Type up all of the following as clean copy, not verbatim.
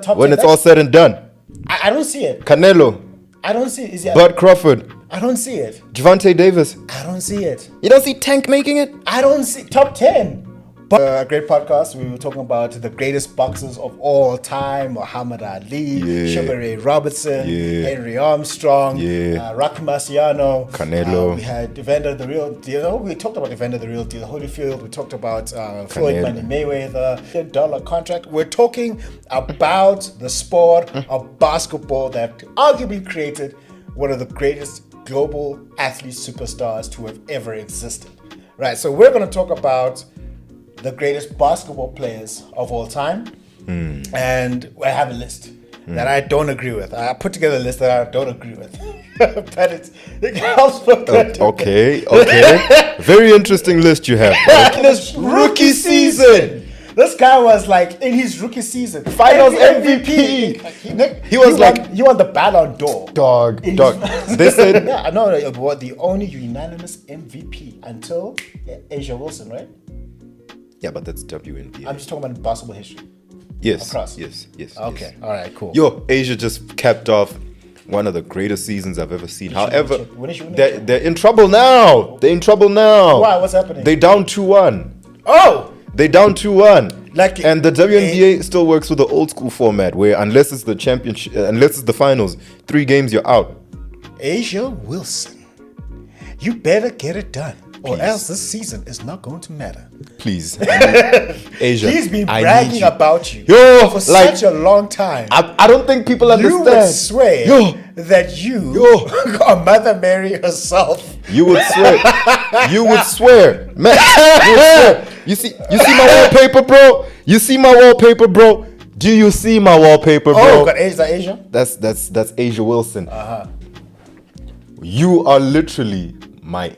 Top when 10, it's all said and done. I don't see it. Canelo, I don't see it. Bud Crawford, I don't see it. Javante Davis. I don't see it. You don't see Tank making it? I don't see top 10. But a great podcast. We were talking about the greatest boxers of all time: Muhammad Ali, Sugar Ray Robertson, Henry Armstrong, Rocky Marciano, Canelo. We had Evander the Real Deal. We talked about Evander the Real Deal, Holyfield. We talked about Floyd Money Mayweather, $10 contract. We're talking about the sport of basketball that arguably created one of the greatest global athlete superstars to have ever existed. Right. So we're going to talk about the greatest basketball players of all time, and I have a list that I don't agree with. I put together a list that I don't agree with, but it helps for Okay. Very interesting list you have. In his rookie season. This guy was like in his rookie season, Finals MVP. He won the Ballon d'Or. Dog. They said the only unanimous MVP until Asia Wilson, right? yeah, but that's WNBA. I'm just talking about basketball history. Yes. Across. Yes. Okay. Yes. All right. Cool. Yo, Asia just capped off one of the greatest seasons I've ever seen. However, they're in trouble now. Why? What's happening? They down 2-1. Oh! They down 2-1. And the WNBA still works with the old school format where unless it's the championship, unless it's the finals, 3 games you're out. Asia Wilson, you better get it done. Or Please. else this season is not going to matter. Please. Asia. He's been bragging about you for such a long time. I don't think people understand. You would swear that you are Mother Mary herself. You would swear. Man, you would swear. You see my wallpaper, bro? You see my wallpaper, bro? Do you see my wallpaper, bro? Oh, God, is that Asia? That's Asia Wilson. You are literally my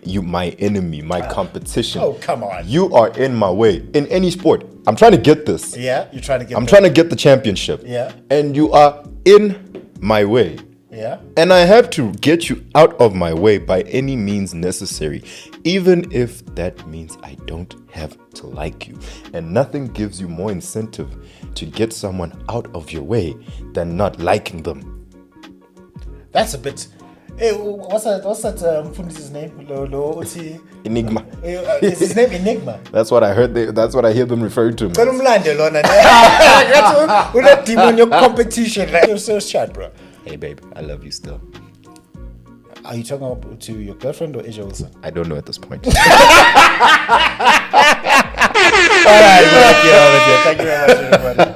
enemy, my competition. Oh, come on. You are in my way in any sport. I'm trying to get this. Yeah, you're trying to get I'm trying to get the championship. Yeah. And you are in my way. Yeah. And I have to get you out of my way by any means necessary, even if that means I don't have to like you. And nothing gives you more incentive to get someone out of your way than not liking them. That's a bit... Hey, what's that Mfundi's name? Enigma. Is his name Enigma? That's what I heard. That's what I hear them refer to me. That demon, your competition. You're so shut, bro. Hey, babe, I love you still. Are you talking about to your girlfriend or Asia Wilson? I don't know at this point. All right, thank you very much, everybody.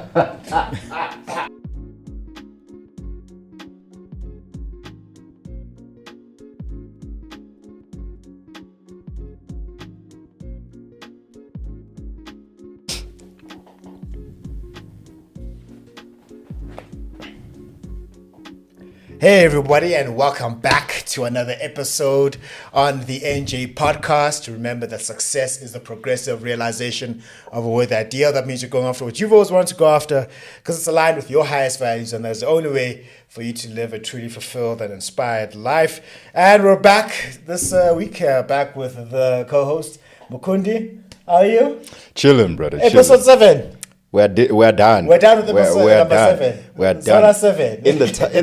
Hey everybody, and welcome back to another episode on the NJ podcast. Remember that success is the progressive realization of a worthy ideal. That means you're going after what you've always wanted to go after because it's aligned with your highest values, and that's the only way for you to live a truly fulfilled and inspired life. And we're back this week, back with the co-host Mukundi. How are you? Chilling, brother. Episode 7. We're done. We're done with episode number 7. We're done. Zona 7. In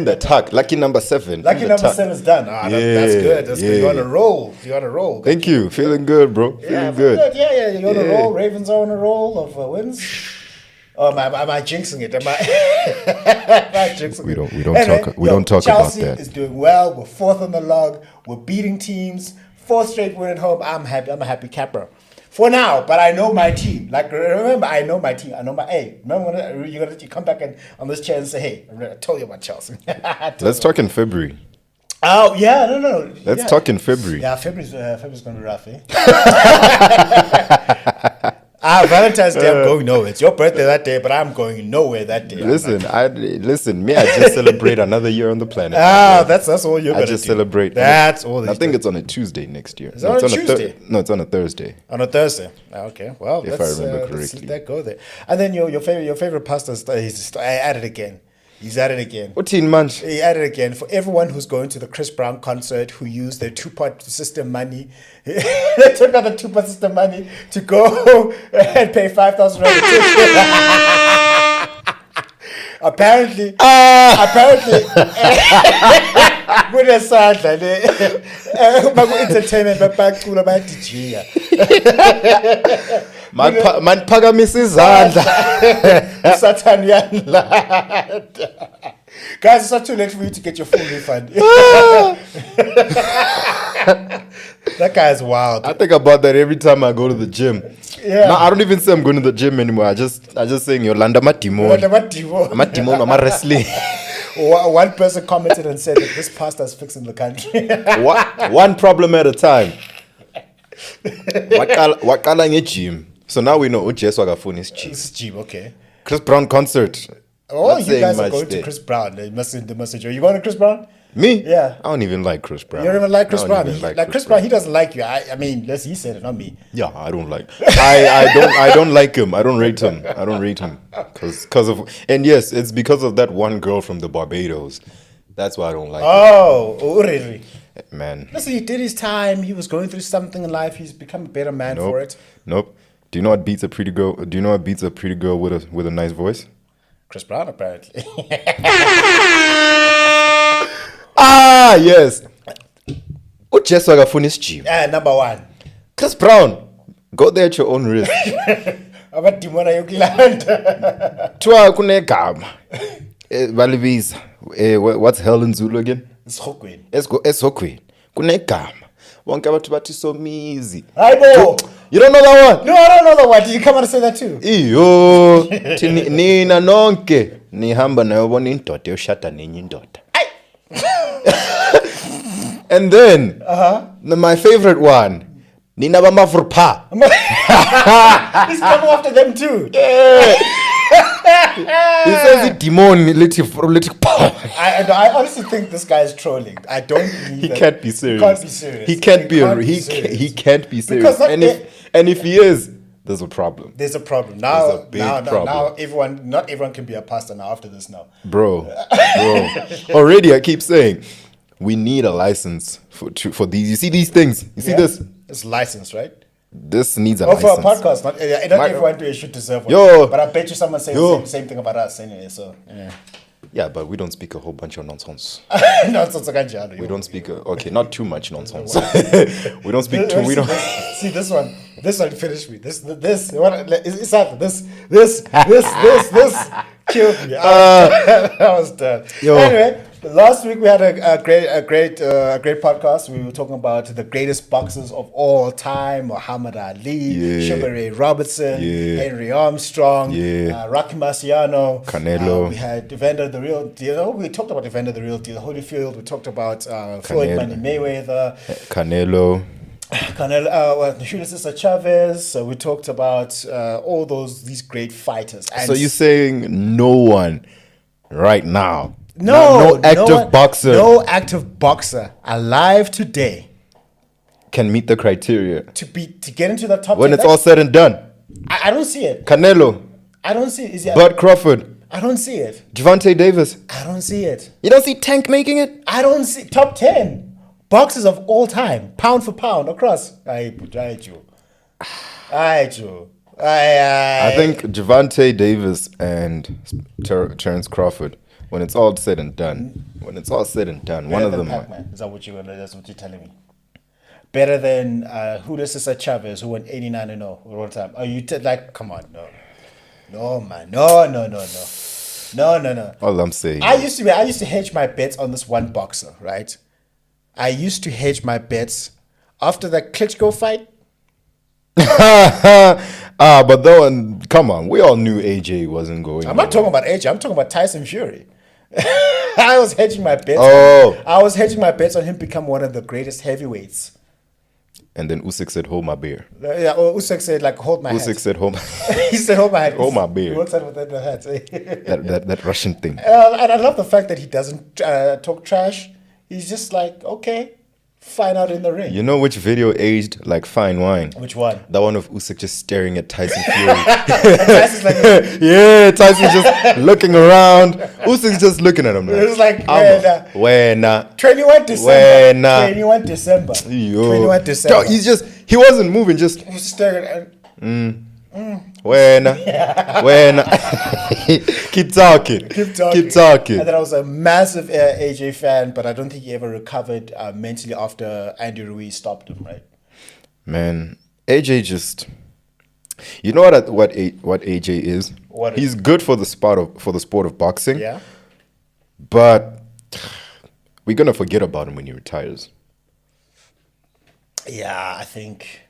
the tuck. Lucky number 7. Lucky number 7 is done. That's good. That's good. You're on a roll. Thank you. Feeling good, bro. Feeling good. Yeah. You're on a roll. Ravens are on a roll of wins. Oh, am I jinxing it? Am I jinxing it? We don't talk Chelsea about that. Chelsea is doing well. We're 4th on the log. We're beating teams. 4th straight win at home. I'm happy. I'm a happy capper. For now, but I know my team. Like, remember, I know my team. Remember when you come back on this chair and say, hey, I told you about Chelsea. Let's talk in February. Oh, yeah, no. Let's talk in February. Yeah, February's going to be rough, eh? Valentine's Day, I'm going nowhere. It's your birthday that day, but I'm going nowhere that day. Listen, I just celebrate another year on the planet. That's all you're going to do. I just celebrate. That's all. I think it's on a Tuesday next year. Is it on a Tuesday? No, it's on a Thursday. On a Thursday. Okay, well, if I remember correctly. Let's let that go there. And then your favorite pastor, he's at it again. He's at it again. What teen munch? He at it again. For everyone who's going to the Chris Brown concert who used their two-part system money, they took out the two-part system money to go and pay 5,000 rand. Apparently, kunesandla le baku-entertainment babacula bayadijiya. Maniphakamisa izandla. Satan yanilanda. Guys, it's not too late for you to get your full refund. That guy is wild. I think about that every time I go to the gym. Yeah. No, I don't even say I'm going to the gym anymore. I just saying Yolanda Matimon. Matimon, I'm wrestling. One person commented and said that this pastor is fixing the country. One problem at a time. Wakala in gym. So now we know Ujes Wagafun is cheap. It's cheap, okay. Chris Brown concert. Oh, you guys are going to Chris Brown. They must send the message. Are you going to Chris Brown? Me? Yeah. I don't even like Chris Brown. You don't even like Chris Brown? Chris Brown, he doesn't like you. I mean, he said it, not me. Yeah, I don't like. I don't like him. I don't rate him. Because of, and yes, it's because of that one girl from the Barbados. That's why I don't like him. Oh, really? Man. Listen, he did his time. He was going through something in life. He's become a better man for it. Nope. Do you know what beats a pretty girl? Do you know what beats a pretty girl with a nice voice? Chris Brown, apparently. Yes. Ujesu akafuna isijima. Number one. Chris Brown, go there at your own risk. Abadimona yokulanda. Twa kunegama. Balibiza. What's hell in Zulu again? Esogweni. Esogweni. Kunegama. Wonke abantu bathi somizi. Hayibo. You don't know that one? No, I don't know that one. Did you come out and say that too? Iyo. Nina nonke nihamba nayo bona indoda yoshada nenye indoda. And then, my favorite one, Nina Bamafurpa. He's coming after them too. Yeah. He says it demon little. I honestly think this guy is trolling. I don't believe he can't be serious. He can't be serious. He can't be serious. And if he is, there's a problem. There's a problem. Now, There's a big problem. Now not everyone can be a pastor now after this now. Bro. Already I keep saying we need a license for these. You see these things? You see this? It's licensed, right? This needs a license. For a podcast. Not everyone should deserve one. But I bet you someone saying the same thing about us anyway. So yeah, but we don't speak a whole bunch of nonsense. We don't speak okay, not too much nonsense. We don't speak too. We don't see this one. This one finished me. This killed me. I was done. Anyway, last week we had a great podcast. We were talking about the greatest boxers of all time: Muhammad Ali, Sugar Ray Robertson, Henry Armstrong, Rocky Marciano, Canelo. We had Evander the Real Deal. We talked about Evander the Real Deal, Holyfield. We talked about Floyd Money Mayweather, Canelo, Isiah Chavez. So we talked about all these great fighters. And so you're saying no one right now? No active boxer. No active boxer alive today can meet the criteria to get into the top 10. When it's all said and done. I don't see it. Canelo. I don't see it. Bud Crawford. I don't see it. Gervonta Davis. I don't see it. You don't see Tank making it? I don't see top 10 boxers of all time, pound for pound across. I think Gervonta Davis and Terrence Crawford. When it's all said and done, one of them. Is that what that's what you're telling me? Better than Isiah Chavez, who went 89-0 all the time. Are you come on, no, man, no. All I'm saying. I used to hedge my bets on this one boxer, right? I used to hedge my bets after the Klitschko fight. But though, come on, we all knew AJ wasn't going. I'm not talking about AJ. I'm talking about Tyson Fury. I was hedging my bets. I was hedging my bets on him become one of the greatest heavyweights. And then Usyk said, "Hold my beer." Yeah, Usyk said, "Hold my hat." Usyk said, "Hold my." He said, "Hold my hat." Hold my beer. He works out with that hat. that Russian thing. And I love the fact that he doesn't talk trash. He's just like, okay, fine out in the ring. You know which video aged like fine wine? Which one? That one of Usyk just staring at Tyson Fury. Tyson's like, Tyson's just looking around. Usyk's just looking at him. It was like, 21 December. 21 December. 21 December. He wasn't moving, just. He was staring at when. Keep talking. Keep talking. And then I was a massive AJ fan, but I don't think he ever recovered mentally after Andy Ruiz stopped him, right? Man, AJ just... You know what AJ is? He's good for the sport of boxing. Yeah. But we're gonna forget about him when he retires. Yeah, I think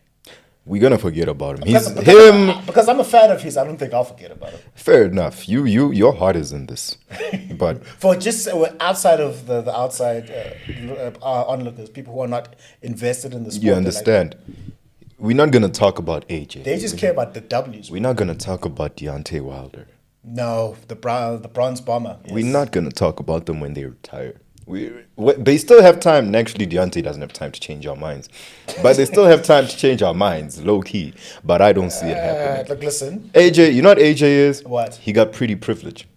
we're gonna forget about him. Because I'm a fan of his. I don't think I'll forget about him. Fair enough. Your heart is in this, but for just outside of the outside onlookers, people who are not invested in the sport. You understand. We're not going to talk about AJ. They just care about the W's. We're not going to talk about Deontay Wilder. No, the bronze bomber. Yes. We're not going to talk about them when they retire. They still have time. Actually, Deontay doesn't have time to change our minds. But they still have time to change our minds, low-key. But I don't see it happening. Look, listen. AJ, you know what AJ is? What? He got pretty privilege.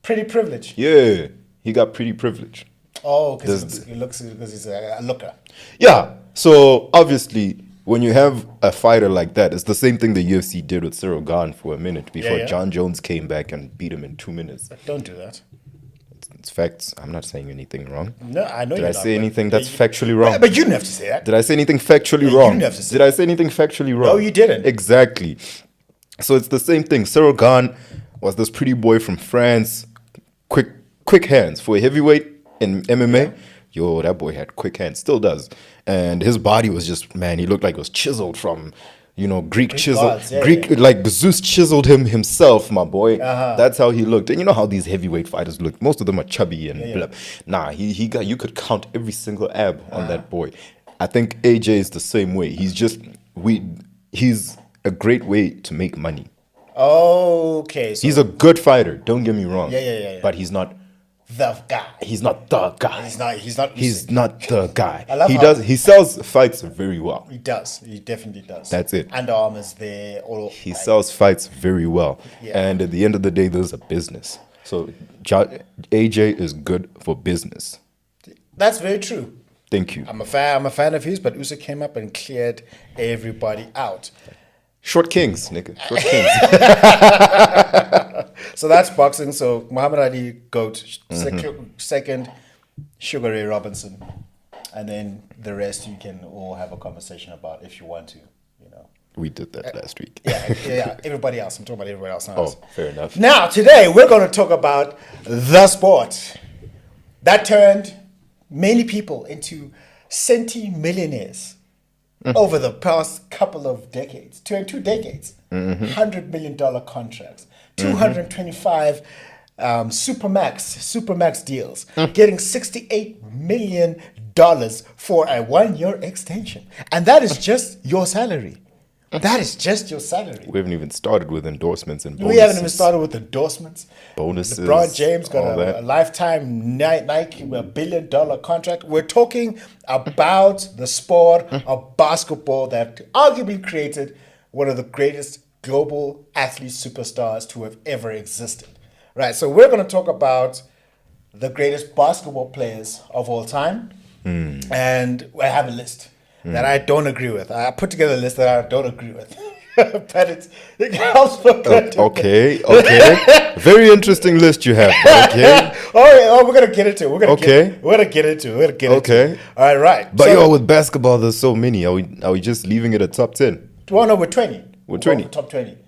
Pretty privilege? Yeah, he got pretty privilege. Oh, because he's a looker. Yeah, so obviously... When you have a fighter like that, it's the same thing the UFC did with Cyril Gane for a minute before John Jones came back and beat him in 2 minutes. Don't do that. It's facts. I'm not saying anything wrong. No, I know. Did I say anything that's factually wrong? But you didn't have to say that. Did I say anything factually wrong? You didn't have to say Did I say anything factually wrong? No, you didn't. Exactly. So it's the same thing. Cyril Gane was this pretty boy from France. Quick hands for a heavyweight in MMA. Yo, that boy had quick hands, still does. And his body was just, man, he looked like it was chiseled from, Greek chisel. Gods, like Zeus chiseled him himself, my boy. That's how he looked. And you know how these heavyweight fighters look. Most of them are chubby and blah. Nah, you could count every single ab on that boy. I think AJ is the same way. He's a great way to make money. Okay. So he's a good fighter, don't get me wrong. Yeah. But he's not the guy. He's not the guy. He's not the guy. He sells fights very well. He does. He definitely does. That's it. Underarm is there. He sells fights very well. Yeah. And at the end of the day, there's a business. So AJ is good for business. That's very true. Thank you. I'm a fan of his, but Usyk came up and cleared everybody out. Short kings, nigga. Short kings. So that's boxing. So Muhammad Ali, GOAT. Second, Sugar Ray Robinson. And then the rest you can all have a conversation about if you want to, We did that last week. Yeah. Everybody else. I'm talking about everybody else now. Oh, fair enough. Now, today, we're going to talk about the sport that turned many people into centimillionaires over the past couple of decades, 2 decades. $100 million contracts, 225 supermax deals, getting $68 million for a 1-year extension. And that is just your salary. That is just your salary. We haven't even started with endorsements and bonuses. We haven't even started with endorsements. Bonuses. LeBron James got a lifetime Nike $1 billion contract. We're talking about the sport of basketball that arguably created one of the greatest global athlete superstars to have ever existed. Right, so we're going to talk about the greatest basketball players of all time. And I have a list that I don't agree with. I put together a list that I don't agree with. But it helps for good. Okay. Very interesting list you have. Okay. We're going to get into it. We're going to get into it. All right. But with basketball, there's so many. Are we just leaving it at top 10? Well, no, we're 20. We're 20. Top 20.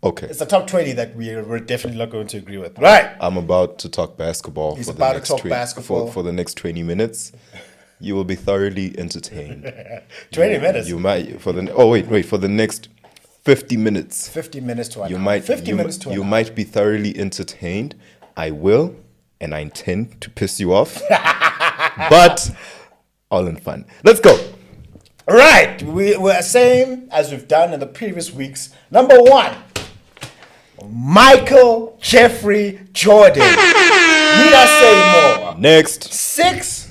Okay. It's the top 20 that we're definitely not going to agree with. Right. I'm about to talk basketball. He's about to talk basketball. For the next 20 minutes. You will be thoroughly entertained. 20 minutes? You might, for the next 50 minutes. 50 minutes to an hour. You hour. might be thoroughly entertained. I will, and I intend to piss you off. But all in fun. Let's go. Right. We're same as we've done in the previous weeks. Number 1, Michael Jeffrey Jordan. Need I say more? Next. 6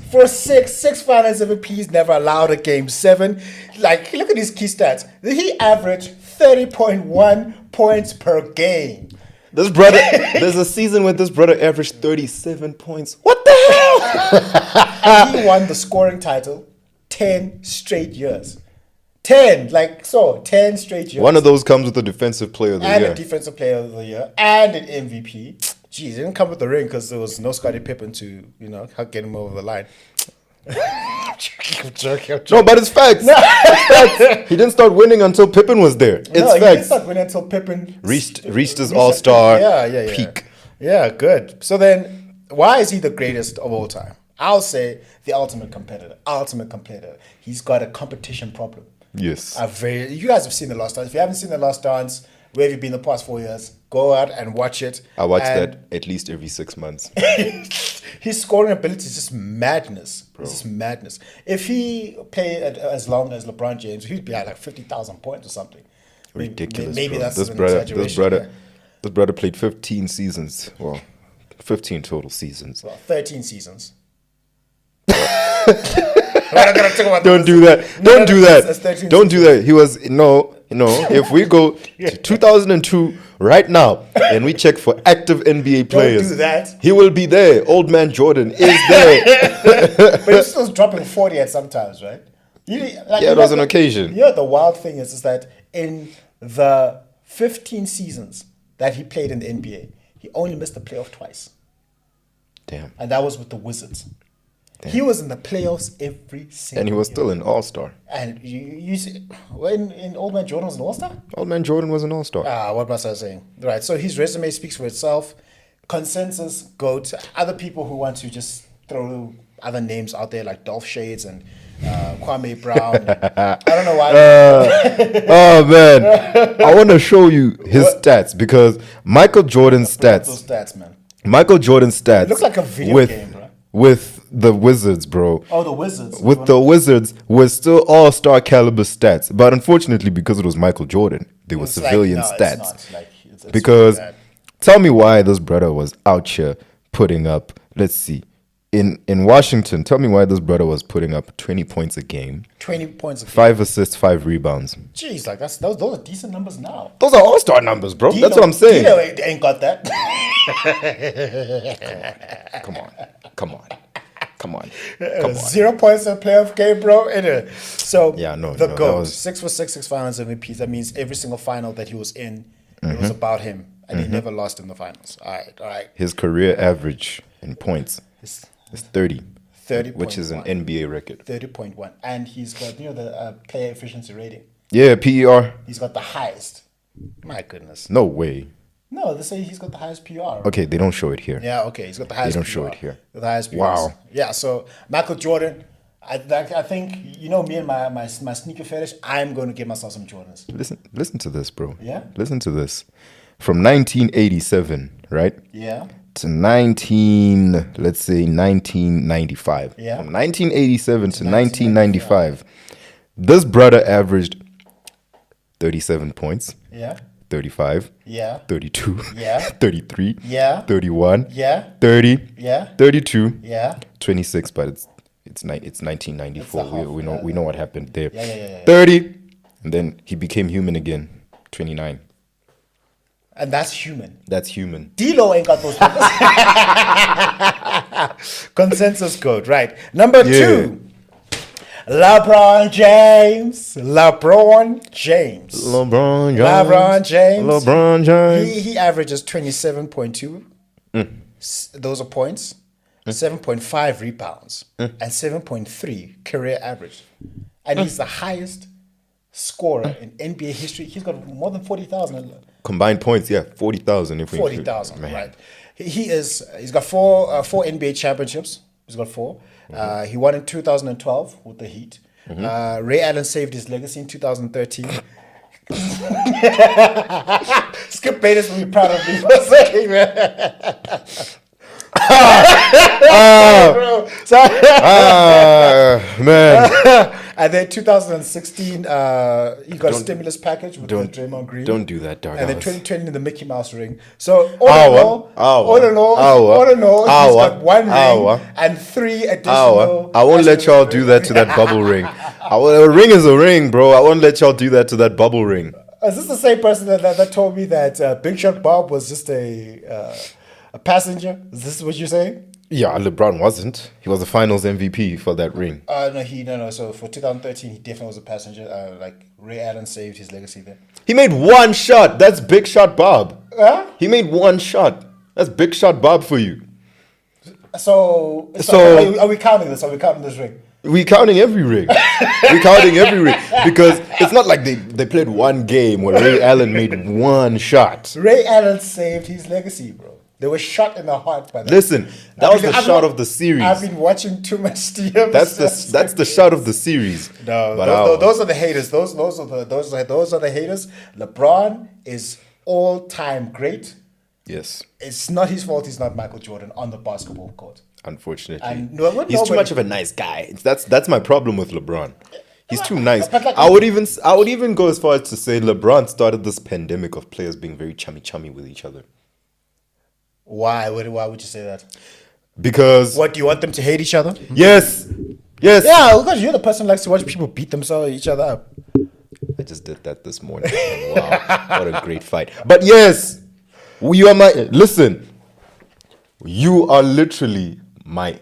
finals MVPs, never allowed a game 7. Like, look at his key stats. He averaged 30.1 points per game. This brother, there's a season where this brother averaged 37 points. What the hell? And he won the scoring title 10 straight years. 10, 10 straight years. One of those comes with the defensive player of the and year. a defensive player of the year and an MVP. Jeez, it didn't come with the ring because there was no Scottie Pippen to, get him over the line. I'm joking. No, but it's facts. It's facts. He didn't start winning until Pippen was there. It's He facts. didn't start winning until Pippen Reached his all-star peak. Yeah, good. So then, why is he the greatest of all time? I'll say the ultimate competitor. He's got a competition problem. Yes. You guys have seen The Last Dance. If you haven't seen The Last Dance, where have you been the past 4 years? Go out and watch it. I watch that at least every 6 months. His scoring ability is just madness. Bro. It's just madness. If he played as long as LeBron James, he'd be at like 50,000 points or something. Ridiculous. Maybe bro. that's an exaggeration. This brother played 15 seasons. Well, 15 total seasons. Well, 13 seasons. Don't do that. Don't do that. Don't do that. He was if we go to 2002 right now and we check for active NBA players, don't do that. He will be there. Old man Jordan is there. But he's still dropping 40 at sometimes, right? It was an occasion. The wild thing is that in the 15 seasons that he played in the NBA, he only missed the playoff twice. Damn. And that was with the Wizards. Damn. He was in the playoffs every single And he was year. still an all-star. And you see, when Old Man Jordan was an all-star? Old man Jordan was an all-star. What was I saying? Right, so his resume speaks for itself. Consensus, GOAT. Other people who want to just throw other names out there like Dolph Shades and Kwame Brown. I don't know why. Oh, man. I want to show you his stats because Michael Jordan's stats. Those stats, man. Michael Jordan's stats. It looks like a video game, bro. With the Wizards, bro. Oh, the Wizards. With the Wizards was still all-star caliber stats. But unfortunately, because it was Michael Jordan, they were civilian stats. It's because tell me why this brother was out here putting up, let's see, in Washington, tell me why this brother was putting up 20 points a game. 20 points a game. 5 assists, 5 rebounds. Jeez, those are decent numbers now. Those are all-star numbers, bro. That's what I'm saying. Dino ain't got that. Come on. 0 points in a playoff game, bro. Anyway, so the GOAT, 6 for 6 finals MVPs. That means every single final that he was in, it was about him, and he never lost in the finals. All right. His career average in points is 30. 30, which is an NBA record. 30.1, and he's got the player efficiency rating. Yeah, PER. He's got the highest. My goodness. No way. No, they say he's got the highest PR. Okay, they don't show it here. Yeah, okay, he's got the highest. They don't show it here. The highest PR. Wow. Yeah, so Michael Jordan. I think me and my sneaker fetish. I'm going to get myself some Jordans. Listen to this, bro. Yeah. Listen to this. From 1987, right? Yeah. To 1995. Yeah. From 1987 to 1995, this brother averaged 37 points. Yeah. 35. Yeah. 32. Yeah. 33. Yeah. 31. Yeah. 30. Yeah. 32. Yeah. 26, but it's 1994. We know what happened there. Yeah. 30, and then he became human again. 29. And that's human. That's human. D-Lo ain't got those numbers. Consensus code, right. Number 2. LeBron James. He averages 27.2. Those are points. 7.5 rebounds. And 7.3 career average. And he's the highest scorer in NBA history. He's got more than 40,000. Combined points, 40,000 if we 40,000, right. He's got four NBA championships. He's got 4. He won in 2012 with the Heat. Ray Allen saved his legacy in 2013. Skip Bayless will be proud of me for saying that. Man. And then 2016, he got a stimulus package with Draymond Green. Don't do that, dog. And then 2020 in the Mickey Mouse ring. So all in all, he's got 1 ring and 3 additional. I won't let y'all do that to that bubble ring. A ring is a ring, bro. I won't let y'all do that to that bubble ring. Is this the same person that told me that Big Shot Bob was just a passenger? Is this what you're saying? Yeah, LeBron wasn't. He was the Finals MVP for that ring. No. So for 2013, he definitely was a passenger. Like Ray Allen saved his legacy there. He made one shot. That's big shot Bob. Huh? He made one shot. That's big shot Bob for you. So are we counting this? Are we counting this ring? We counting every ring. We counting every ring because it's not like they played one game where Ray Allen made one shot. Ray Allen saved his legacy, bro. They were shot in the heart by that. Listen, that was the shot of the series. I've been watching too much Steve. That's the shot of the series. No, But those are the haters. Those are the haters. LeBron is all-time great. Yes. It's not his fault he's not Michael Jordan on the basketball court. Unfortunately. And he's too much of a nice guy. That's my problem with LeBron. He's too nice. But like, I would even go as far as to say LeBron started this pandemic of players being very chummy with each other. Why would you say that? Because What, do you want them to hate each other? yes. Yeah, because you're the person who likes to watch people beat themselves each other up. I just did that this morning. And wow, what a great fight. But yes, you are listen. You are literally my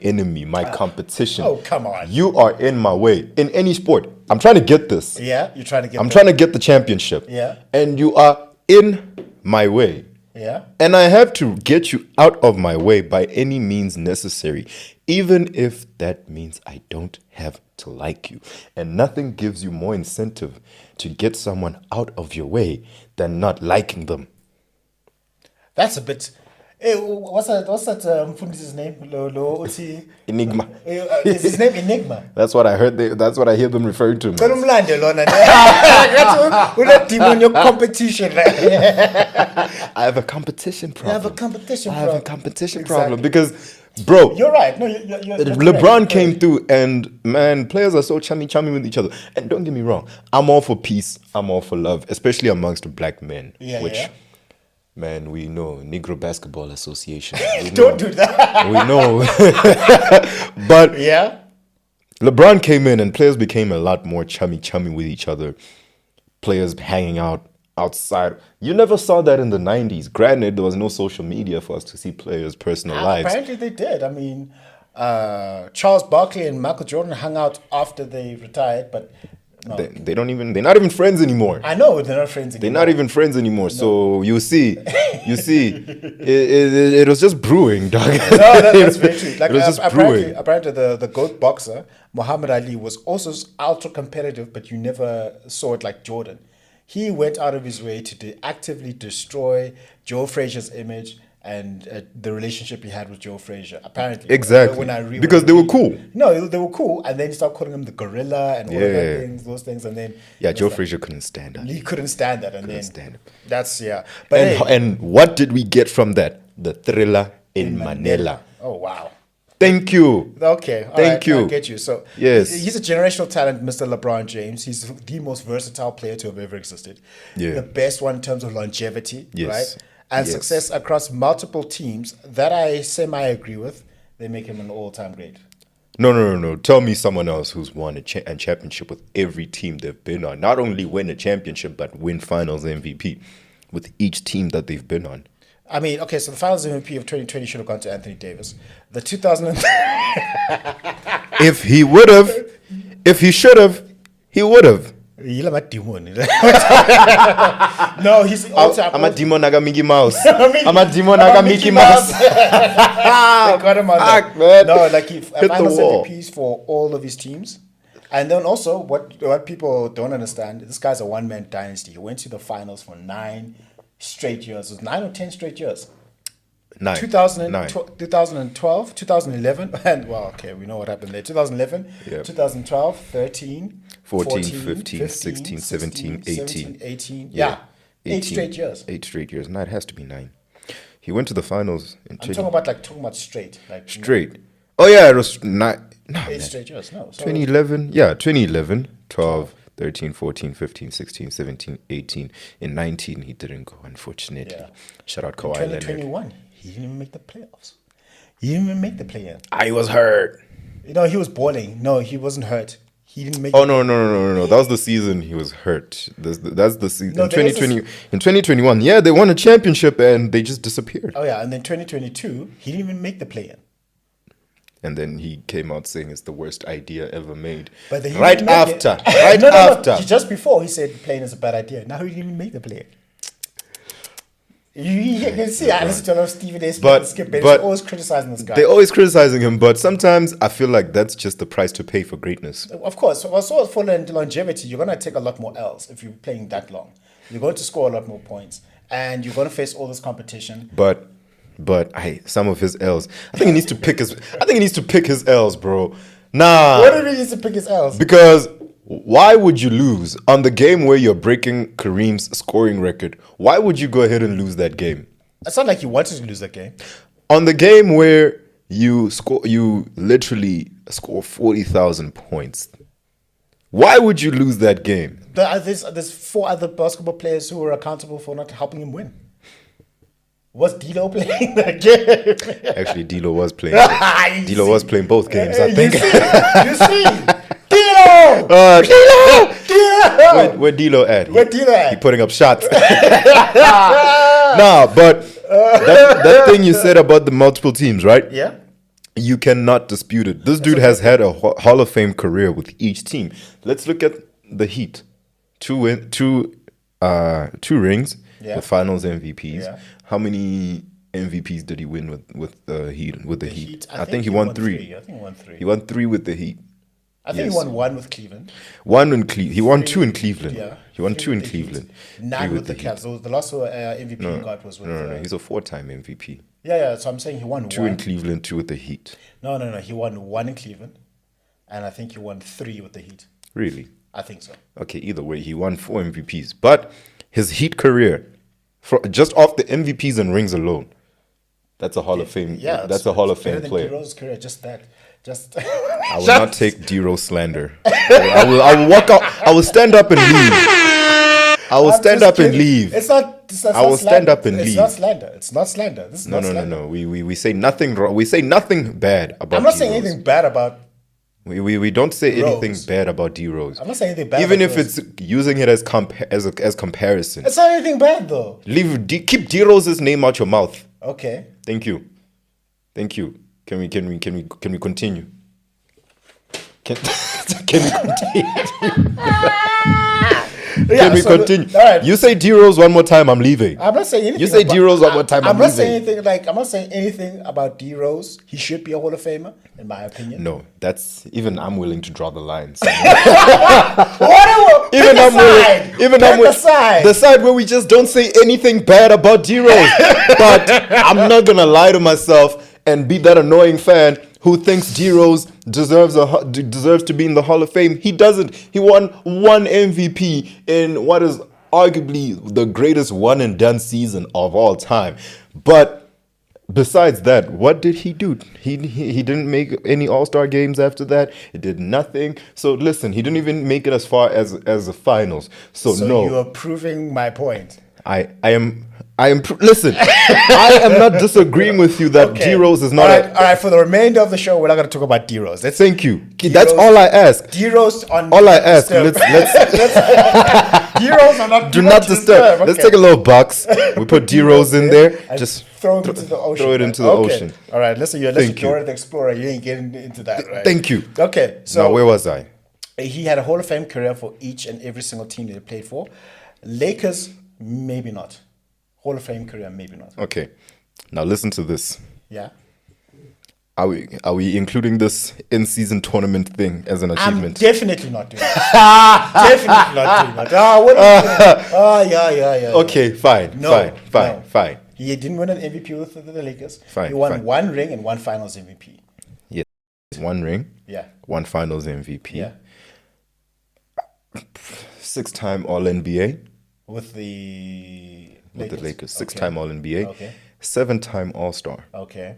enemy, my competition. Oh, come on. You are in my way in any sport. I'm trying to get this. Yeah, you're trying to get. I'm trying to get the championship. Yeah. And you are in my way. Yeah. And I have to get you out of my way by any means necessary, even if that means I don't have to like you. And nothing gives you more incentive to get someone out of your way than not liking them. That's a bit. Hey, what's that Mfundi's name? Enigma. Is his name Enigma? That's what I heard. That's what I hear them referring to. Don't umlande lona. We're not demon your competition. I have a competition problem. You have a competition I problem. have a competition Exactly. problem because, bro, You're right. No, you're LeBron right. came through, and man, players are so chummy with each other. And don't get me wrong, I'm all for peace. I'm all for love, especially amongst black men. Yeah. Man, we know Negro Basketball Association. Don't do that. We know. But Yeah. LeBron came in and players became a lot more chummy with each other. Players hanging out outside. You never saw that in the 90s. Granted, there was no social media for us to see players' personal lives. Apparently they did. I mean, Charles Barkley and Michael Jordan hung out after they retired, but no. They're not even friends anymore. I know they're not friends anymore. They're not even friends anymore. So you see, it was just brewing, dog. No, that's very true. Like, it was just brewing. apparently the GOAT boxer, Muhammad Ali, was also ultra competitive, but you never saw it like Jordan. He went out of his way to actively destroy Joe Frazier's image and the relationship he had with Joe Frazier, apparently. Exactly. Because they were cool. No, they were cool. And then he started calling him the gorilla and all of those things. And then Joe Frazier couldn't stand that. he couldn't stand that. And Couldn't then stand it. that's, yeah. But And what did we get from that? The thriller in Manila. Oh, wow. Thank you. Okay. All Thank right, you. I get you. So Yes. he's a generational talent, Mr. LeBron James. He's the most versatile player to have ever existed. Yeah. The best one in terms of longevity, Yes. right? And Yes. success across multiple teams. That I semi-agree with. They make him an all-time great. No. Tell me someone else who's won a championship with every team they've been on. Not only win a championship, but win finals MVP with each team that they've been on. I mean, okay, so the finals MVP of 2020 should have gone to Anthony Davis. The 2000 If he would have, if he should have, he would have. No, he's also. I'm a demon naga Mickey Mouse. I'm I'm a demon naga Mickey Mouse. They got him on that. Fuck, man. No, like he Hit the finals wall. MVPs for all of his teams. And then also, what people don't understand, this guy's a one-man dynasty. He went to the finals for 9 straight years. It was 9 or 10 straight years. 9. 2012, 2011, and well, okay, we know what happened there. 2011, Yep. 2012, 13, 14, 15, 16, 17, 18. Yeah, 8 straight years. 8 straight years. No, it has to be 9. He went to the finals in I'm talking about straight, like straight. Oh yeah, it was 9. No, 8 man. straight years. No, so 2011. Yeah, 2011, 12, 13, 14, 15, 16, 17, 18. In 19, he didn't go, unfortunately. Yeah. Shout out Kawhi Leonard. 2021, he didn't even make the playoffs. He didn't even make the play-in. I was hurt. You know, he was balling. No, he wasn't hurt. He didn't make. Oh no! That was the season he was hurt. That's the season. No, in 2020, in 2021, yeah, they won a championship and they just disappeared. Oh yeah, and then 2022, he didn't even make the play-in. And then he came out saying it's the worst idea ever made. But then right after, no. Just before he said playing is a bad idea. Now he didn't even make the play. You can see I listen to a lot of Stephen A. Skip, but they're always criticizing this guy. They're always criticizing him, but sometimes I feel like that's just the price to pay for greatness. Of course, also for longevity, you're gonna take a lot more L's if you're playing that long. You're going to score a lot more points, and you're going to face all this competition. But some of his L's. I think he needs to pick his. I think he needs to pick his L's, bro. Nah. What do you mean he needs to pick his L's? Because why would you lose on the game where you're breaking Kareem's scoring record? Why would you go ahead and lose that game? It's not like you wanted to lose that game. On the game where you literally score 40,000 points. Why would you lose that game? There's 4 other basketball players who were accountable for not helping him win. Was D'Lo playing that game? Actually, D'Lo was playing. D'Lo was playing both games, I think. You see? D'Lo! Where D'Lo at? Where D'Lo at? He putting up shots. Nah, but that thing you said about the multiple teams, right? Yeah. You cannot dispute it. This dude has had a Hall of Fame career with each team. Let's look at the Heat. Two rings with Finals MVPs. Yeah. How many MVPs did he win with the Heat? With the Heat, I think he won 3. I think he won 3. He won 3 with the Heat. I think he won 1 with Cleveland. He won 2 in Cleveland. Yeah. He won 2 in Cleveland. 9 with the Cavs. So the last MVP he got was with. No. He's a 4-time MVP. Yeah. So I'm saying he won 2 in Cleveland, 2 with the Heat. No. He won 1 in Cleveland, and I think he won 3 with the Heat. Really? I think so. Okay. Either way, he won 4 MVPs, but his Heat career, just off the MVPs and rings alone, that's a Hall of Fame. Yeah, that's a Hall of Fame player. D-Rose's career, just that. I will not take D-Rose slander. I will walk out. I will stand up and leave. I will stand up and leave. It's not. I will stand up and leave. It's not slander. It's not slander. This is not slander. No. We say nothing wrong. We say nothing bad about. I'm not saying anything bad about. We don't say anything bad about D-Rose. I'm not saying anything bad. Even if it's using it as comparison. It's not anything bad though. Keep D-Rose's name out your mouth. Okay. Thank you. Can we continue? Can we continue? All right. You say D-Rose one more time, I'm leaving. I'm not saying anything. You say D-Rose one more time, I'm leaving. I'm not saying anything about D-Rose. He should be a Hall of Famer, in my opinion. No, I'm willing to draw the lines. The side where we just don't say anything bad about D-Rose. But I'm not gonna lie to myself and be that annoying fan who thinks D-Rose deserves to be in the Hall of Fame. He doesn't. He won 1 MVP in what is arguably the greatest one and done season of all time. But besides that, what did he do? He didn't make any All-Star games after that. He did nothing. So listen, he didn't even make it as far as the finals. So no. You are proving my point. Listen, I am not disagreeing with you that D-Rose is not. All right, for the remainder of the show, we're not going to talk about D-Rose. Thank you. That's all I ask. D-Rose on. All I ask. Let's D-Rose are not. Do not disturb. Okay. Let's take a little box. We put D-Rose in there. Just throw it into the ocean. Throw it into the ocean. All right. Listen, you're Dora the Explorer. You ain't getting into that, right? Thank you. Okay. So now, where was I? He had a Hall of Fame career for each and every single team that he played for. Lakers, maybe not. Hall of Fame career, maybe not. Okay. Now listen to this. Yeah. Are we including this in-season tournament thing as an achievement? I'm definitely not doing that. Definitely not doing that. What are you doing? Yeah. Okay, fine. Fine. He didn't win an MVP with the Lakers. Fine. He won 1 ring and 1 Finals MVP. Yes. 1 ring. Yeah. 1 Finals MVP. Yeah. 6-time All-NBA. With the Lakers. 6-time All-NBA. Okay. 7-time All-Star. Okay.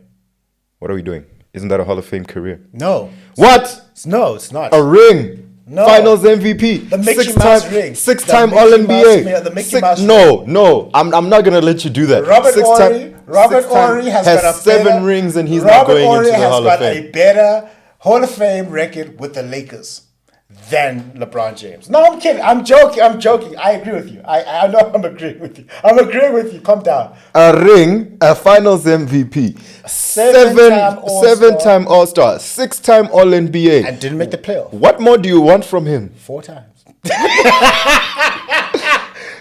What are we doing? Isn't that a Hall of Fame career? No. What? No, it's not. A ring. No. Finals MVP. The Mickey Mouse ring. 6-time All-NBA. The Mickey Mouse No. I'm not going to let you do that. Robert Horry has got 7 rings and he's not going into the Hall of Fame. Robert Horry has got a better Hall of Fame record with the Lakers than LeBron James. No, I'm kidding. I'm joking. I agree with you. I know I'm agreeing with you. I'm agreeing with you. Calm down. A ring, a finals MVP, seven-time All-Star, 6-time All-NBA. And didn't make the playoff. What more do you want from him? 4 times.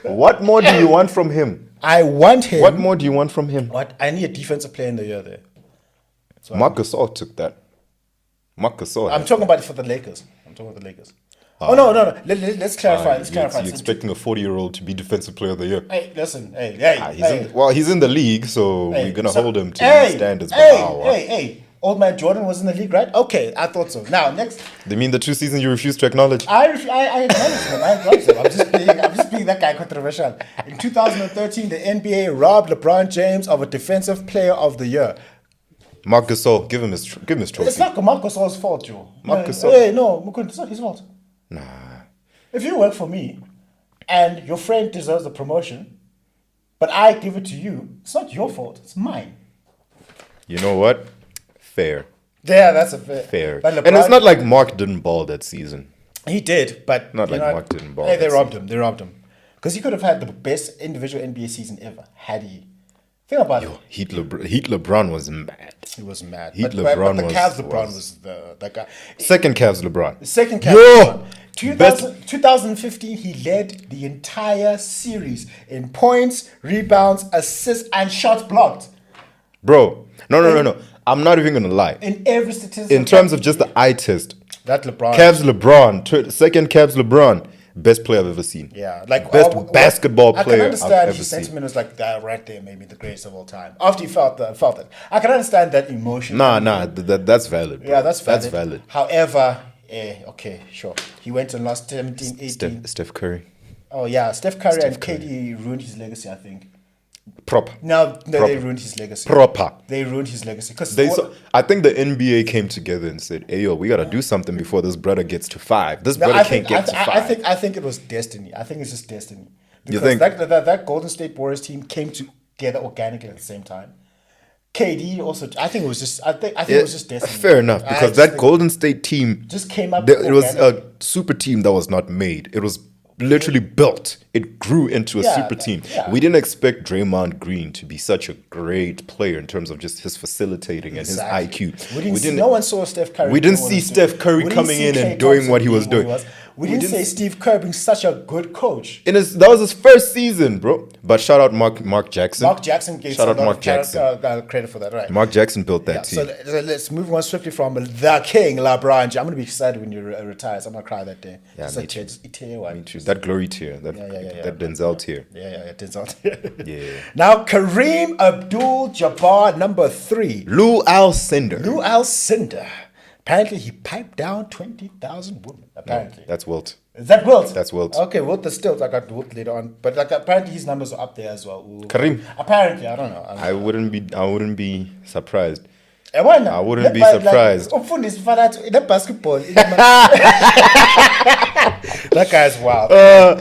What more do you want from him? I want him. What more do you want from him? What? I need a defensive player in the year there. Marc Gasol took that. Marc Gasol. I'm talking about it for the Lakers. No. Let's clarify. You're expecting a 40-year-old to be defensive player of the year. Hey, listen. He's in the league, so we're gonna hold him to the standards. Old man Jordan was in the league, right? Okay, I thought so. Now next. They mean the 2 seasons you refuse to acknowledge? I acknowledge them. I'm just being that guy controversial. In 2013, the NBA robbed LeBron James of a defensive player of the year. Marc Gasol, give him his trophy. It's not Marc Gasol's fault, Joe. Mukundi, Mukundi, it's not his fault. Nah. If you work for me and your friend deserves a promotion, but I give it to you, it's not your fault. It's mine. You know what? Fair. Yeah, that's a fair. And it's not like Mark didn't ball that season. He did, but not like Mark didn't ball. Hey, they robbed him. Because he could have had the best individual NBA season ever had he. Think about it. Heat LeBron was mad. He was mad. But the Cavs LeBron was the guy. Second Cavs LeBron. LeBron. 2015, he led the entire series in points, rebounds, assists, and shots blocked. Bro, no. I'm not even gonna lie. In every statistic. In terms of just the eye test. That LeBron. Cavs LeBron. Second Cavs LeBron. Best player I've ever seen. Yeah, like best basketball player. I can understand his sentiment is like that right there, maybe the greatest of all time. After he felt it, I can understand that emotion. That's valid. Bro. Yeah, that's valid. That's valid. However, okay, sure, he went and lost 17, 18. Steph Curry. Oh yeah, Steph Curry and KD ruined his legacy, I think. Proper. They ruined his legacy. They ruined his legacy because I think the NBA came together and said, "Hey yo, we gotta do something before this brother gets to 5. This brother can't get to 5." I think it was destiny. I think it's just destiny. Because you think that Golden State Warriors team came together organically at the same time. KD also, I think it was just destiny. Fair enough, because that Golden State team just came up. It was a super team that was not made. It was literally built. It grew into a super team. Yeah. We didn't expect Draymond Green to be such a great player in terms of just his facilitating and his IQ. No one saw Steph Curry. We didn't see Steph Curry coming in and doing what he was doing. We didn't say Steve Kerr being such a good coach. That was his first season, bro. But shout out Mark Jackson. Mark Jackson gave credit for that, right? Mark Jackson built that team. So let's move on swiftly from the king, LeBron. I'm going to be excited when you retire. I'm going to cry that day. Yeah, me too. That glory tear. That Denzel tier. Yeah, Denzel tier. Yeah. Now, Kareem Abdul-Jabbar, number 3. Lou Alcindor. Apparently, he piped down 20,000 women. Apparently. No, that's Wilt. Is that Wilt? That's Wilt. Okay, Wilt is still. I got Wilt later on. But apparently his numbers are up there as well. Ooh. Kareem. Apparently, I don't know. I wouldn't be surprised. Why not? I wouldn't be surprised. Basketball. That guy's wild.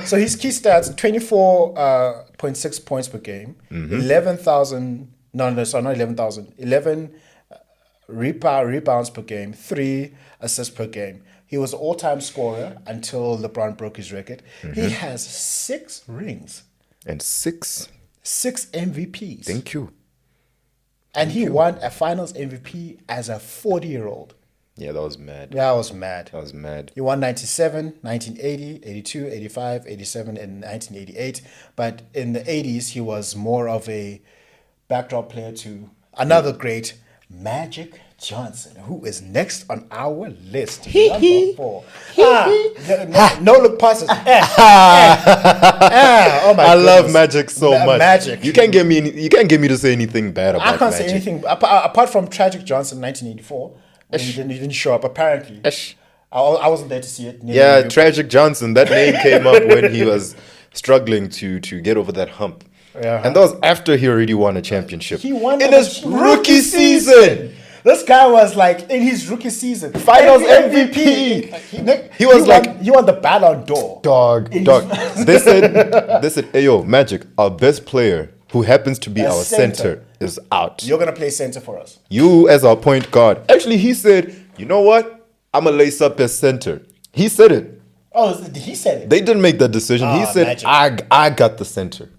So his key stats: 24.6 points per game, 11,000. No, not 11,000. 11 rebounds per game, 3 assists per game. He was all-time scorer until LeBron broke his record. He has 6 rings and 6 MVPs. Thank you. And he won a Finals MVP as a 40-year-old. Yeah, that was mad. That was mad. He won 97, 1980, 82, 85, 87, and 1988. But in the 80s, he was more of a backdrop player to another great, Magic Johnson, who is next on our list. Number 4. No look passes. Oh my I love Magic so much. Magic. You can't get me to say anything bad about Magic. I can't say anything apart from Tragic Johnson 1984. When he didn't show up apparently. I wasn't there to see it. Yeah, Tragic Johnson. That name came up when he was struggling to get over that hump. Yeah. And that was after he already won a championship. He won in his rookie season. This guy was like in his rookie season, Finals MVP. He won the Ballon d'Or. Dog. They said, "Hey yo, Magic, our best player who happens to be our center is out. You're gonna play center for us. You as our point guard." Actually, he said, "You know what? I'm gonna lace up as center." He said it. Oh, he said it. They didn't make that decision. He said, I got the center.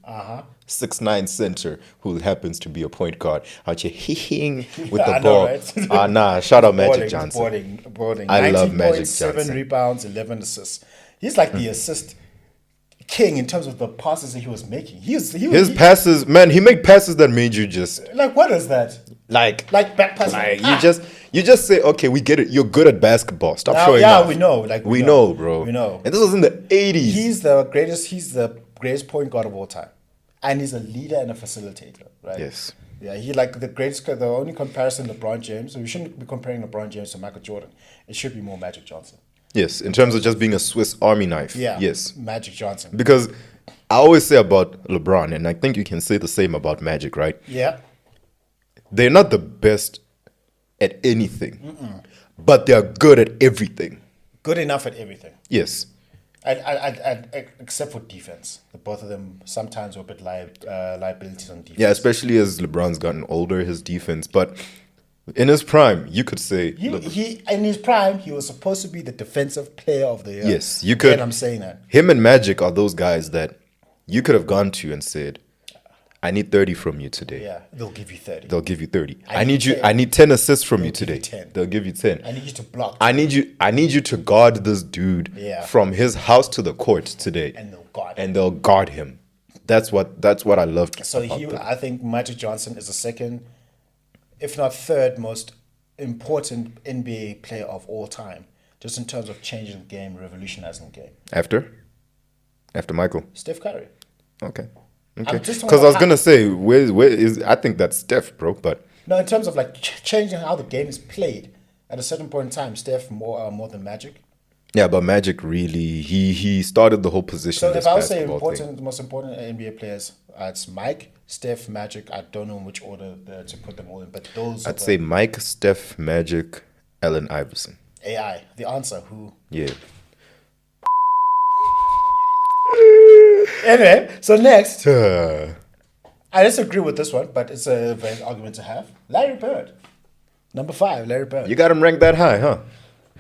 6'9" center who happens to be a point guard out here with the ball. Right? Shout out Magic Johnson. Boarding. I love Magic Johnson. 7 rebounds, 11 assists. He's like the assist king in terms of the passes that he was making. His passes, man, he made passes that made you just like, what is that? Like back passes. Like you just say, okay, we get it. You're good at basketball. Stop showing off. Yeah, we know. Like we know, bro. We know. And this was in the 80s. He's the greatest point guard of all time. And he's a leader and a facilitator, right? Yes. Yeah, he like the greatest. The only comparison, LeBron James. So we shouldn't be comparing LeBron James to Michael Jordan. It should be more Magic Johnson. Yes, in terms of just being a Swiss Army knife. Yeah. Yes. Magic Johnson. Because I always say about LeBron, and I think you can say the same about Magic, right? Yeah. They're not the best at anything, but they're good at everything. Good enough at everything. Yes. Except for defense. The both of them sometimes were a bit liabilities on defense. Yeah, especially as LeBron's gotten older, his defense. But in his prime, you could say... in his prime, he was supposed to be the defensive player of the year. Yes, you could. And I'm saying that. Him and Magic are those guys that you could have gone to and said, I need 30 from you today. Yeah, they'll give you 30. They'll give you 30. I need 10 assists from you today. 10. They'll give you 10. I need you to block. I need you to guard this dude from his house to the court today. And they'll guard him. That's what I loved. So I think Magic Johnson is the second, if not third most important NBA player of all time, just in terms of changing the game, revolutionizing the game. After Michael? Steph Curry. Okay. Because I was gonna say, where is? I think that's Steph, bro. But no, in terms of like changing how the game is played, at a certain point in time, Steph more than Magic. Yeah, but Magic really he started the whole position. So if I would say the most important NBA players, it's Mike, Steph, Magic. I don't know in which order to put them all in, but those. I'd say Mike, Steph, Magic, Allen Iverson. AI, the answer. Who? Yeah. Anyway, so next, I disagree with this one, but it's a valid argument to have. Larry Bird, number 5, Larry Bird. You got him ranked that high, huh?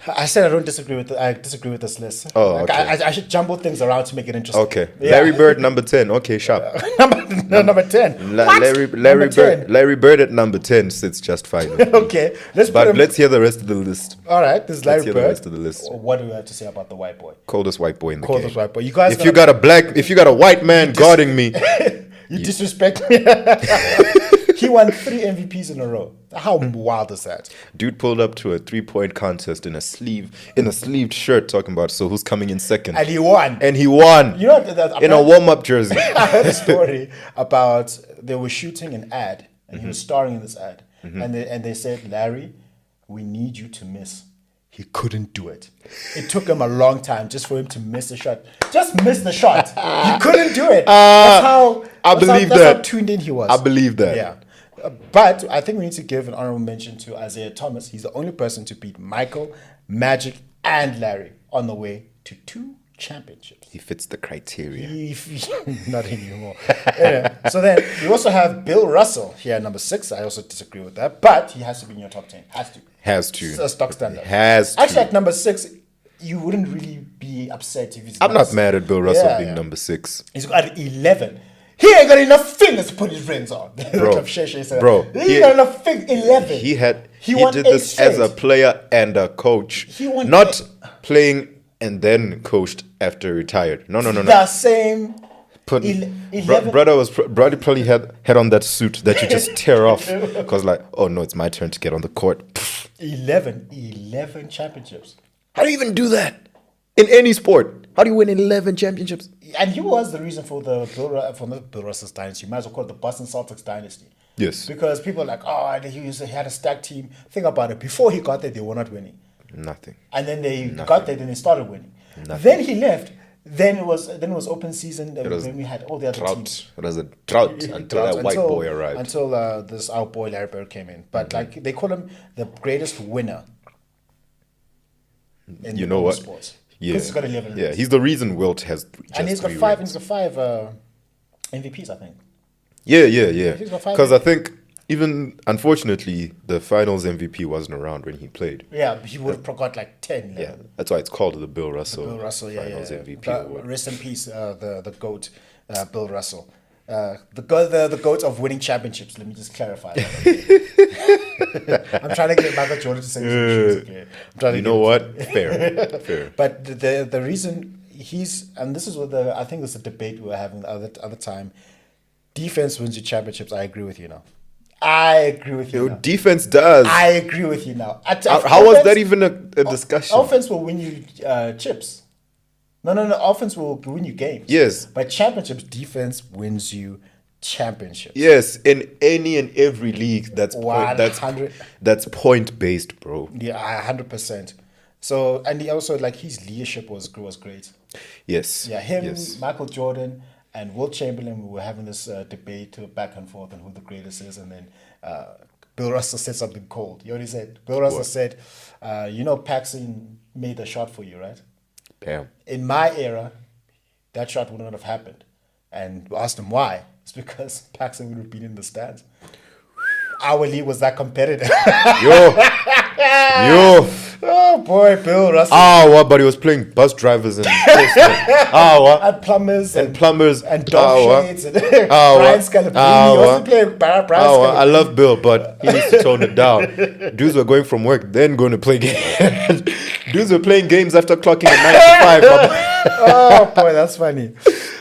I said I disagree with this list. Oh, okay. I should jumble things around to make it interesting. Okay. Yeah. Larry Bird, number 10. Okay, sharp. number 10. Larry Bird at number 10 sits just fine. Okay. Let's hear the rest of the list. All right. This is Larry Bird. The rest of the list. What do we have to say about the white boy? Coldest white boy in the Coldest game. White boy. You guys. If you got a white man guarding me, you disrespect me. He won 3 MVPs in a row. How wild is that? Dude pulled up to a 3-point contest in a sleeved shirt, talking about who's coming in second, and he won. You know, in a warm-up jersey. I heard a story about they were shooting an ad, and he was starring in this ad, and they said, Larry, we need you to miss. He couldn't do it. It took him a long time just for him to miss the shot. Just miss the shot. He couldn't do it. That's how tuned in he was. I believe that. Yeah. But I think we need to give an honorable mention to Isiah Thomas. He's the only person to beat Michael, Magic, and Larry on the way to 2 championships. He fits the criteria. Not anymore. Anyway, so then we also have Bill Russell here at number 6. I also disagree with that, but he has to be in your top 10. Has to. It's a stock standard. Actually, at number 6, you wouldn't really be upset if he's. I'm not mad at Bill Russell being number 6. He's got 11. He ain't got enough fingers to put his rings on. Bro, he got enough fingers. 11. He did this straight. As a player and a coach. Not playing and then coached after retired. No. The same. 11. Brother probably had on that suit that you just tear off because oh no, it's my turn to get on the court. 11 championships. How do you even do that in any sport? How do you win 11 championships? And he was the reason for the Bill Russell's dynasty. You might as well call it the Boston Celtics dynasty. Yes. Because people are like, he had a stacked team. Think about it. Before he got there, they were not winning. Nothing. And then they got there, then they started winning. Nothing. Then he left. Then it was open season. When we had all the other teams. It was a drought until that white boy arrived. Until our boy Larry Bird came in. But they call him the greatest winner. In sports. Yeah, he's got 11. Yeah, he's the reason Wilt has. And he's got 5. He's got 5 MVPs, I think. Yeah. Because I think Even, unfortunately, the finals MVP wasn't around when he played. Yeah, he would have got like 10, 11. Yeah, that's why it's called the Bill Russell, Finals yeah. MVP But award. rest in peace, the GOAT, Bill Russell. The GOAT of winning championships. Let me just clarify that. I'm trying to get Michael Jordan to say some shoes, okay? I'm trying to You know what? Fair. But the reason and this is what I think it's a debate we were having the other time. Defense wins you championships. I agree with you now. I agree with you. Your Now. defense does. I agree with you now. How was that even a discussion? Offense will win you chips. No. Offense will win you games. Yes. But championships, defense wins you championships. Yes, in any and every league that's point based, bro. Yeah, 100%. So, and he also, like, his leadership was great. Yes. Yeah, him, Yes. Michael Jordan, and Wilt Chamberlain, we were having this debate back and forth on who the greatest is, and then Bill Russell said something cold. You already said. Bill Russell said, Paxson made the shot for you, right? Damn. In my era, that shot would not have happened. And we asked him why. It's because Paxson would have been in the stands. Our league was that competitive. Yo. Oh boy, Bill Russell. But he was playing bus drivers and And plumbers and plumbers and dog shades and Brian Scalabrine. He wasn't playing Brian Scalabrine. I love Bill, but he needs to tone it down. Dudes were going from work, then going to play games. Dudes were playing games after clocking at 9 to 5. Oh boy, that's funny.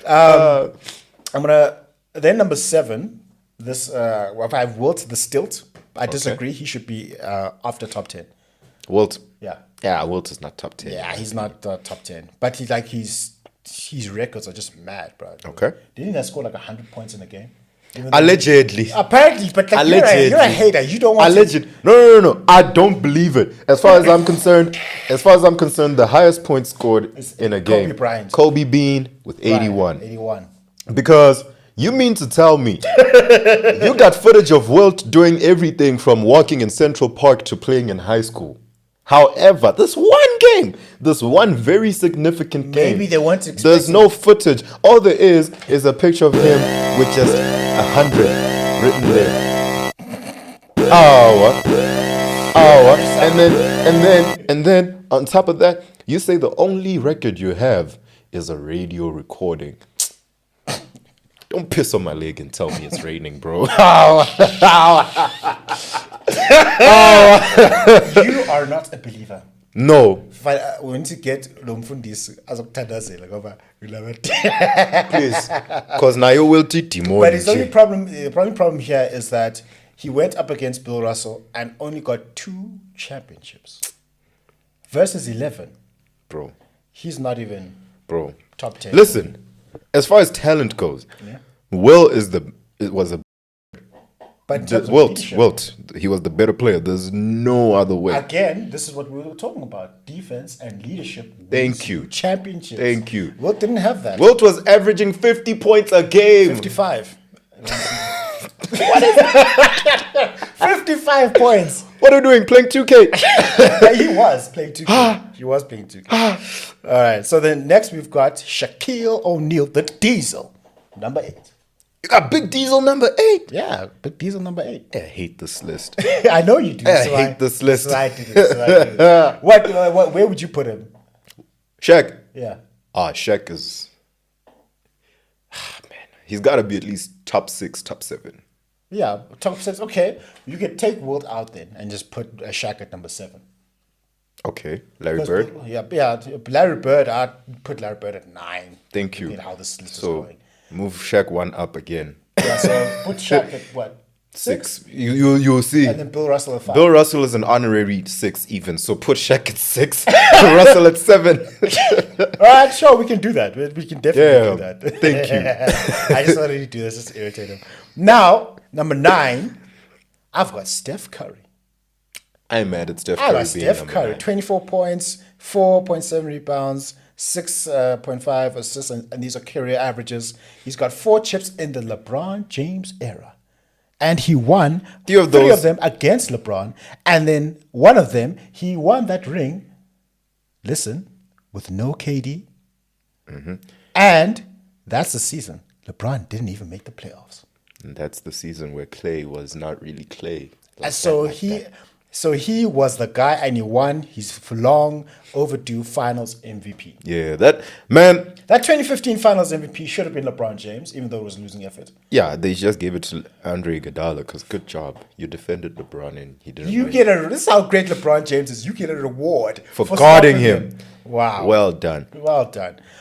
I'm gonna then number 7. This if I have Wilt the stilt. I disagree. He should be after top 10. Wilt. Yeah, Wilt is not top 10. Yeah, he's not top 10. But his records are just mad, bro. Okay. Didn't he score like 100 points in a game? Allegedly. Apparently, but like you're a hater. You don't want Alleged. No. I don't believe it. As far as I'm concerned, the highest points scored in a game. Bryant. Kobe Bean with 81. 81. Because you mean to tell me you got footage of Wilt doing everything from walking in Central Park to playing in high school? However, this one very significant game. Maybe they want to. There's no footage. All there is a picture of him with just 100 written there. And then on top of that, you say the only record you have is a radio recording. Don't piss on my leg and tell me it's raining, bro. You are not a believer. No. We need to get Lomfundis as of Tadazela over. Please. Because now you will Timo. But the only problem here is that he went up against Bill Russell and only got 2 championships. Versus 11. Bro. He's not even top 10. Listen, as far as talent goes, Will was a But Wilt, he was the better player. There's no other way. Again, this is what we were talking about. Defense and leadership. Thank you. Championships. Thank you. Wilt didn't have that. Wilt was averaging 50 points a game. 55. What is that? 55 points. What are you doing? Playing 2K? He was playing 2K. He was playing 2K. All right. So then next we've got Shaquille O'Neal, the Diesel, number 8. You got Big Diesel number 8? Yeah, Big Diesel number 8. I hate this list. I know you do. I hate this list. So I did it. What? Where would you put him? Shaq. Yeah. Shaq is... man. He's got to be at least top 6, top 7. Yeah, top 6. Okay. You could take Wilt out then and just put Shaq at number 7. Okay. Larry Bird? Yeah. Larry Bird, I'd put Larry Bird at 9. Thank you. How this list is So, going. move Shaq 1 up again. Yeah, so put Shaq at what? 6. You'll see. And then Bill Russell at 5. Bill Russell is an honorary 6 even. So put Shaq at 6. Russell at 7. All right, sure, we can do that. We can definitely do that. Thank you. I just wanted to do this just to irritate him. Now, number 9, I've got Steph Curry. I'm mad at Steph I Curry got being Steph number Curry. 9. 24 points, 4.7 rebounds, 6.5 assists, and these are career averages. He's got 4 chips in the LeBron James era. And he won 3 of them against LeBron. And then one of them, he won that ring, listen, with no KD. Mm-hmm. And that's the season. LeBron didn't even make the playoffs. And that's the season where Clay was not really Clay. And so he was the guy, and he won his long overdue Finals MVP. Yeah, that man. That 2015 Finals MVP should have been LeBron James, even though it was losing effort. Yeah, they just gave it to Andre Iguodala because good job, you defended LeBron and he didn't. This is how great LeBron James is. You get a reward for guarding him. Wow, well done.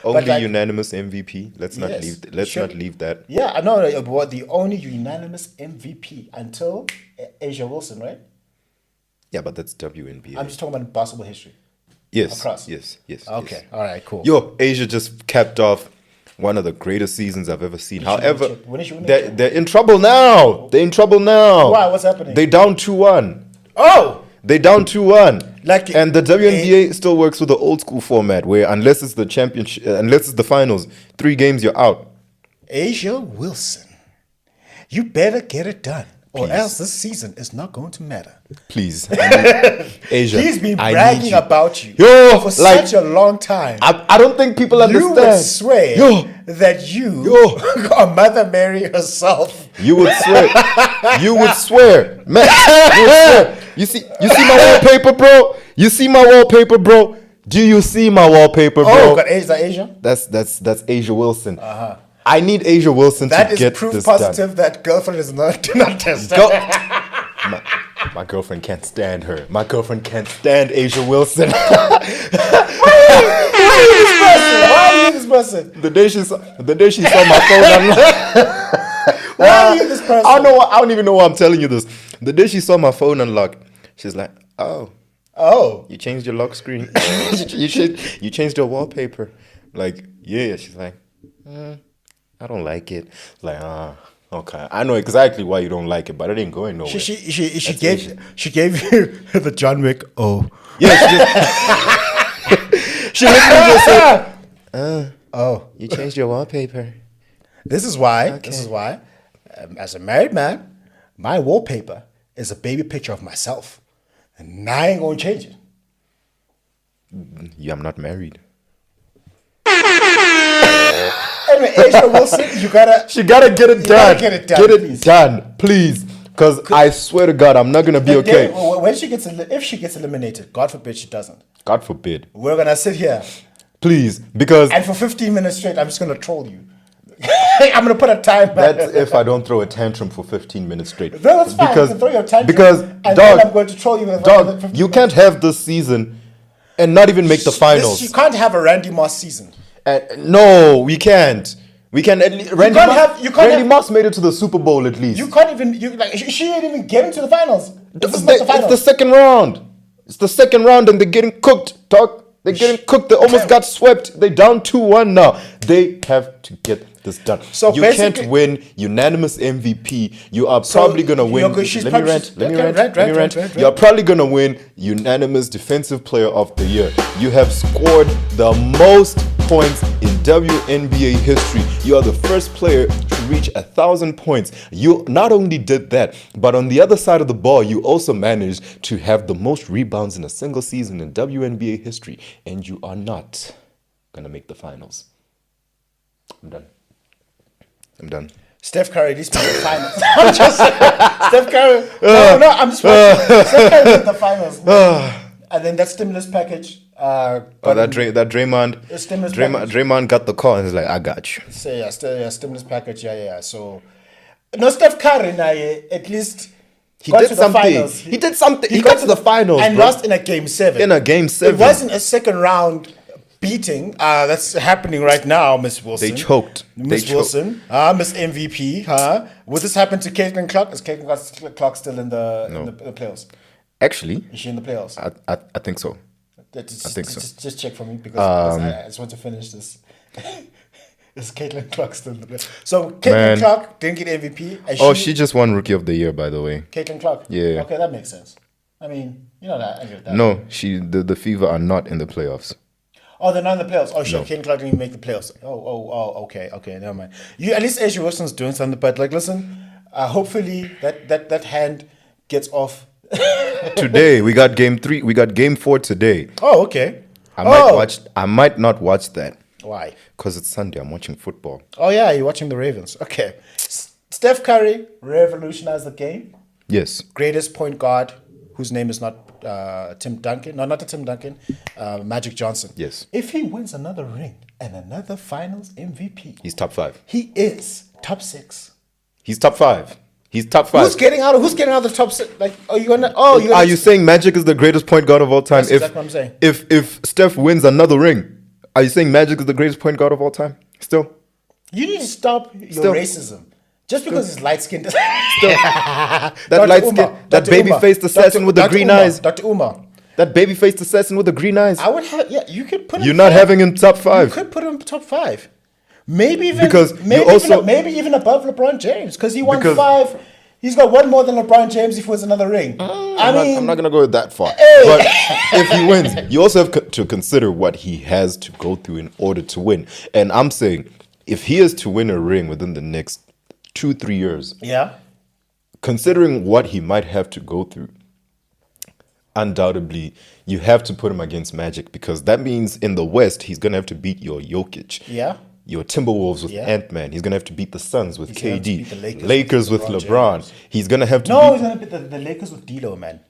Only unanimous MVP. Let's not leave that. Yeah, I know. But the only unanimous MVP until Asia Wilson, right? Yeah, but that's WNBA. I'm just talking about basketball history. Yes. Across. Yes. Okay. All right. Cool. Yo, Asia just capped off one of the greatest seasons I've ever seen. However, they're in trouble now. Why? What's happening? They down 2-1. Oh. They down 2-1. And the WNBA still works with the old school format where unless it's the championship, unless it's the finals, 3 games you're out. Asia Wilson, you better get it done. Or else this season is not going to matter. Please. Asia. He's been bragging about you for such a long time. I don't think people understand. You would swear that you are Mother Mary herself. You would swear. Man, you see my wallpaper, bro? You see my wallpaper, bro? Do you see my wallpaper, bro? Oh, God, is that Asia? That's Asia Wilson. I need Asia Wilson to get this done. That is proof positive that girlfriend is not tested. My girlfriend can't stand her. My girlfriend can't stand Asia Wilson. Why are you this person? The day she saw my phone unlocked. Why are you this person? I don't even know why I'm telling you this. The day she saw my phone unlocked, she's like, "Oh, you changed your lock screen. you changed your wallpaper." Like, yeah. She's like, I don't like it. Like, okay. I know exactly why you don't like it, but it ain't going nowhere. She gave you the John Wick. Oh, yeah. She literally just said, you changed your wallpaper. This is why. As a married man, my wallpaper is a baby picture of myself, and I ain't gonna change it. Yeah, I'm not married. Anyway, Asia Wilson, she gotta get it done. Get it done, please. Because I swear to God, I'm not gonna be okay. If she gets eliminated, God forbid she doesn't. God forbid. We're gonna sit here, please, because and for 15 minutes straight, I'm just gonna troll you. I'm gonna put a time. That's if I don't throw a tantrum for 15 minutes straight. No, that's fine. You can throw your tantrum. Because then I'm going to troll you. You can't have this season and not even make the finals. You can't have a Randy Moss season. No, we can't. We can at least. Randy Moss made it to the Super Bowl at least. You can't even. She didn't even get into the finals. It's the second round. It's the second round, and they're getting cooked. They're getting cooked. They almost got swept. They down 2-1 now. They have to get this done. So you can't win unanimous MVP. You are probably gonna win. Let me rant. You are probably gonna win unanimous defensive player of the year. You have scored the most points in WNBA history. You are the first player to reach 1,000 points. You not only did that, but on the other side of the ball, you also managed to have the most rebounds in a single season in WNBA history. And you are not gonna make the finals. I'm done. Steph Curry, at least made the finals. I'm just Steph Curry. I'm just Steph Curry made the finals. And then that stimulus package. Draymond got the call and he's like, I got you. So stimulus package. Yeah. So no, Steph Curry now. At least he did something. He did something. He got to the finals and lost in a game 7. It wasn't a second round beating. That's happening right now, Miss Wilson. They choked. Miss Wilson. Miss MVP. Would this happen to Caitlin Clark? Is Caitlin Clark still in the playoffs? Actually, is she in the playoffs? I think so. I think so. Just check for me because I just want to finish this. Is Caitlin Clark still in the playoffs? So Caitlin Clark didn't get MVP. She just won Rookie of the Year, by the way. Caitlin Clark. Yeah. Okay, that makes sense. I mean, that. I get that. No, the Fever are not in the playoffs. Oh, they're not in the playoffs. Oh, shit, Caitlin Clark didn't even make the playoffs. Okay, never mind. At least Asia Wilson's doing something, but listen, hopefully that hand gets off. Today we got game 3. We got game 4 today. Oh, okay. I might not watch that. Why? Because it's Sunday. I'm watching football. Oh yeah, you're watching the Ravens. Okay. Steph Curry revolutionized the game. Yes. Greatest point guard, whose name is not Tim Duncan. No, not Tim Duncan. Magic Johnson. Yes. If he wins another ring and another Finals MVP, He's top 5. he is top 6. He's top 5. He's top 5. Who's getting out of the top 6? Like, are you gonna? Are you saying Magic is the greatest point guard of all time? That's exactly what I'm saying. If Steph wins another ring, are you saying Magic is the greatest point guard of all time? Still? You need to stop your racism. Just because he's light skinned. That light skin, that baby faced assassin with the green eyes. Dr. Umar. That baby faced assassin with the green eyes. I would have, you could put him. You're not having him top 5. You could put him top 5. Maybe even Because maybe even above LeBron James because he won 5. He's got one more than LeBron James if he wins another ring. I'm not gonna go that far. Hey. But if he wins, you also have to consider what he has to go through in order to win. And I'm saying, if he is to win a ring within the next 2-3 years, considering what he might have to go through, undoubtedly you have to put him against Magic because that means in the West he's gonna have to beat your Jokic, your Timberwolves with Ant-Man. He's gonna have to beat the Suns with KD, the Lakers with LeBron. He's gonna have to. He's gonna beat the Lakers with D'Lo, man.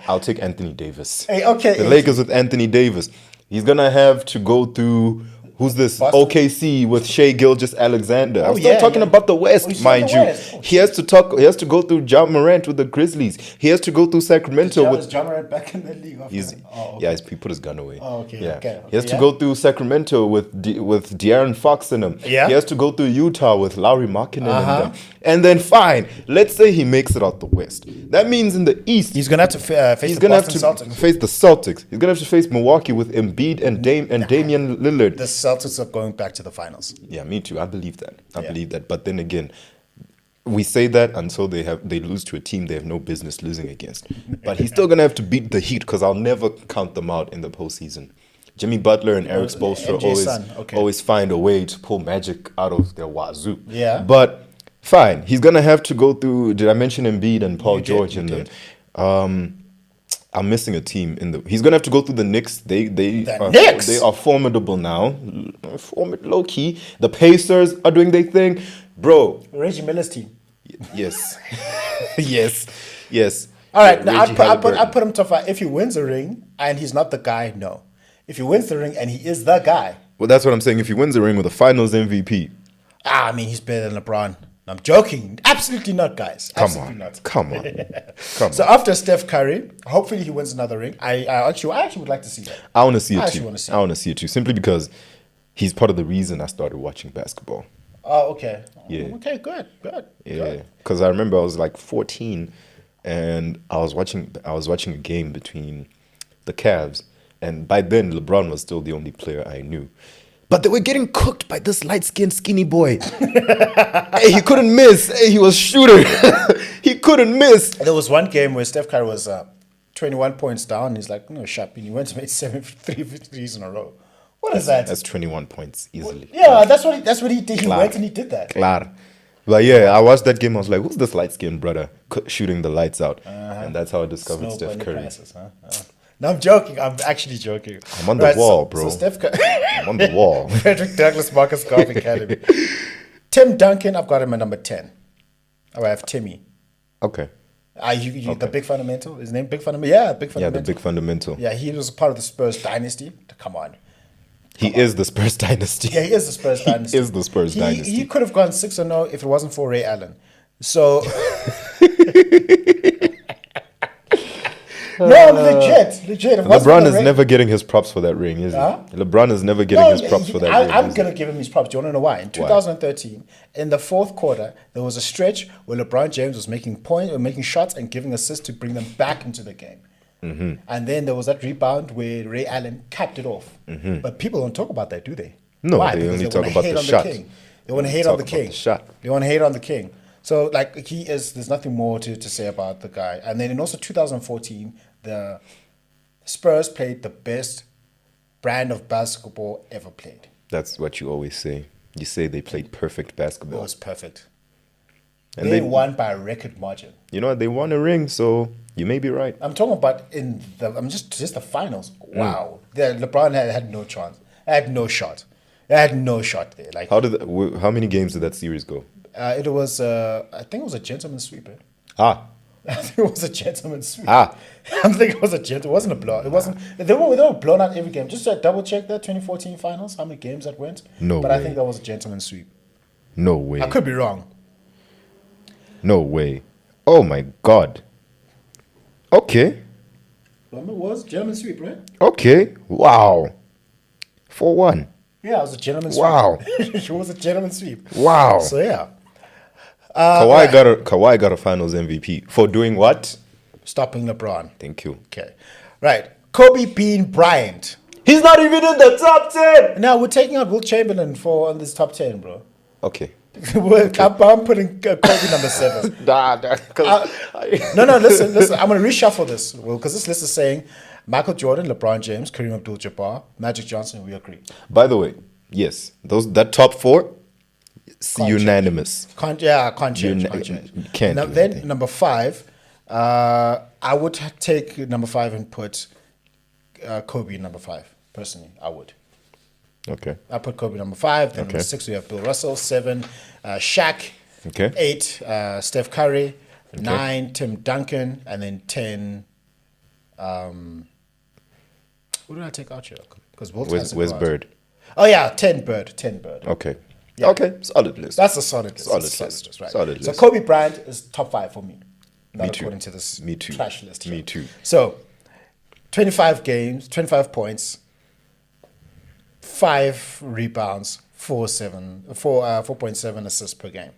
I'll take Anthony Davis. Hey, okay. The Lakers with Anthony Davis. He's gonna have to go through. Who's this? Boston? OKC with Shea Gilgeous-Alexander. I'm still talking about the West, mind you. He has to go through John Morant with the Grizzlies. He has to go through Sacramento with. Is John Morant back in the league? He put his gun away. Okay. He has to go through Sacramento with De'Aaron Fox in him. Yeah. He has to go through Utah with Lauri Markkanen in them. And then fine, let's say he makes it out the West. That means in the East he's gonna have to face the Boston Celtics. Face the Celtics. He's gonna have to face Milwaukee with Embiid and Damian Lillard. The Celtics are going back to the finals. Yeah, me too. I believe that. I believe that. But then again, we say that until they lose to a team they have no business losing against. But he's still gonna have to beat the Heat because I'll never count them out in the postseason. Jimmy Butler and Eric Spoelstra always find a way to pull Magic out of their wazoo. Yeah. But fine, he's gonna have to go through. Did I mention Embiid and Paul George in them? I'm missing a team in the. He's gonna have to go through the Knicks. They are formidable now, low key. The Pacers are doing their thing, bro. Reggie Miller's team. Yes, yes. All right, now I put him top 5. If he wins a ring and he's not the guy, no. If he wins the ring and he is the guy, well, that's what I'm saying. If he wins the ring with a Finals MVP, I mean, he's better than LeBron. I'm joking. Absolutely not, guys. Come on. So after Steph Curry, hopefully he wins another ring. I actually would like to see that. I want to see it too. I want to see it too, simply because he's part of the reason I started watching basketball. Oh, okay. Yeah. Okay, good. Yeah, because I remember I was like 14, and I was watching a game between the Cavs, and by then LeBron was still the only player I knew. But they were getting cooked by this light-skinned skinny boy. Hey, he couldn't miss. Hey, he was shooting. He couldn't miss. There was one game where Steph Curry was 21 points down. He's like, no, sharp. And he went to make 73 victories in a row. What is that? That's 21 points easily. Yeah, that's what he did. He went and he did that. Claro. But yeah, I watched that game. I was like, who's this light-skinned brother shooting the lights out? And that's how I discovered Steph Curry. Prices, No, I'm joking. I'm actually joking. I'm on the wall, bro. So Steph Curry. I'm on the wall. Frederick Douglass Marcus Golf Academy. Tim Duncan, I've got him at number 10. I have Timmy. Okay. The Big Fundamental? His name Big Fundamental? Yeah, Big Fundamental. Yeah, the Big Fundamental. Yeah, he was part of the Spurs dynasty. Come on. He is the Spurs dynasty. Yeah, he is the Spurs dynasty. He is the Spurs dynasty. He could have gone 6-0 if it wasn't for Ray Allen. So... No, legit. LeBron is never getting his props for that ring, is he? LeBron is never getting his props for that ring. I'm going to give him his props. Do you want to know why? In 2013, in the fourth quarter, there was a stretch where LeBron James was making shots and giving assists to bring them back into the game. Mm-hmm. And then there was that rebound where Ray Allen capped it off. Mm-hmm. But people don't talk about that, do they? No, why? They only talk about the shot. They want to hate on the king. They want to hate on the king. So, there's nothing more to say about the guy. And then in also 2014, the Spurs played the best brand of basketball ever played. That's what you always say. You say they played perfect basketball. It was perfect. And they won by a record margin. You know what? They won a ring, so you may be right. I'm talking about just the finals. Wow. LeBron had no chance. Had no shot. I had no shot there. Like, How many games did that series go? it was, I think it was a gentleman's sweep. Ah, I think it was a gentleman's sweep. Ah. I think it was a gentleman. It wasn't a blowout. It wasn't. They were blown out every game. Just to double check that 2014 finals, how many games that went. No But I way. think that was a gentleman's sweep. no way. I could be wrong. No way. Oh my God. Okay. It was gentleman's sweep, right? Okay. Wow. 4-1. Yeah, it was a gentleman's sweep. Wow. It was a gentleman's sweep. Wow. So yeah, Kawhi got a Finals MVP for doing what? stopping LeBron. Thank you. Okay, right. Kobe being Bryant. He's not even in the top 10. Now we're taking out Wilt Chamberlain on this top 10, bro. Okay. I'm putting Kobe number 7. Nah. No, listen. I'm going to reshuffle this, Will, because this list is saying Michael Jordan, LeBron James, Kareem Abdul-Jabbar, Magic Johnson. We agree. By the way, yes, that top 4, it's unanimous. Can't change. Can't Now, do then anything. number 5, I would take number 5 and put Kobe number 5. Personally, I would. Okay. I put Kobe number 5. Then number 6 we have Bill Russell. 7, Shaq. Okay. 8, Steph Curry. 9, Tim Duncan, and then 10. Who did I take out here? Because Where's Bird? Oh yeah, 10 Bird. 10 Bird. Okay. Yeah. Okay. Solid list. That's a solid list. Solid That's a list. right? Solid So list. Kobe Bryant is top 5 for me. Not too. according to this Me too. trash list here. Me too. So 25 games, 25 points, 5 rebounds, 4.7 assists per game.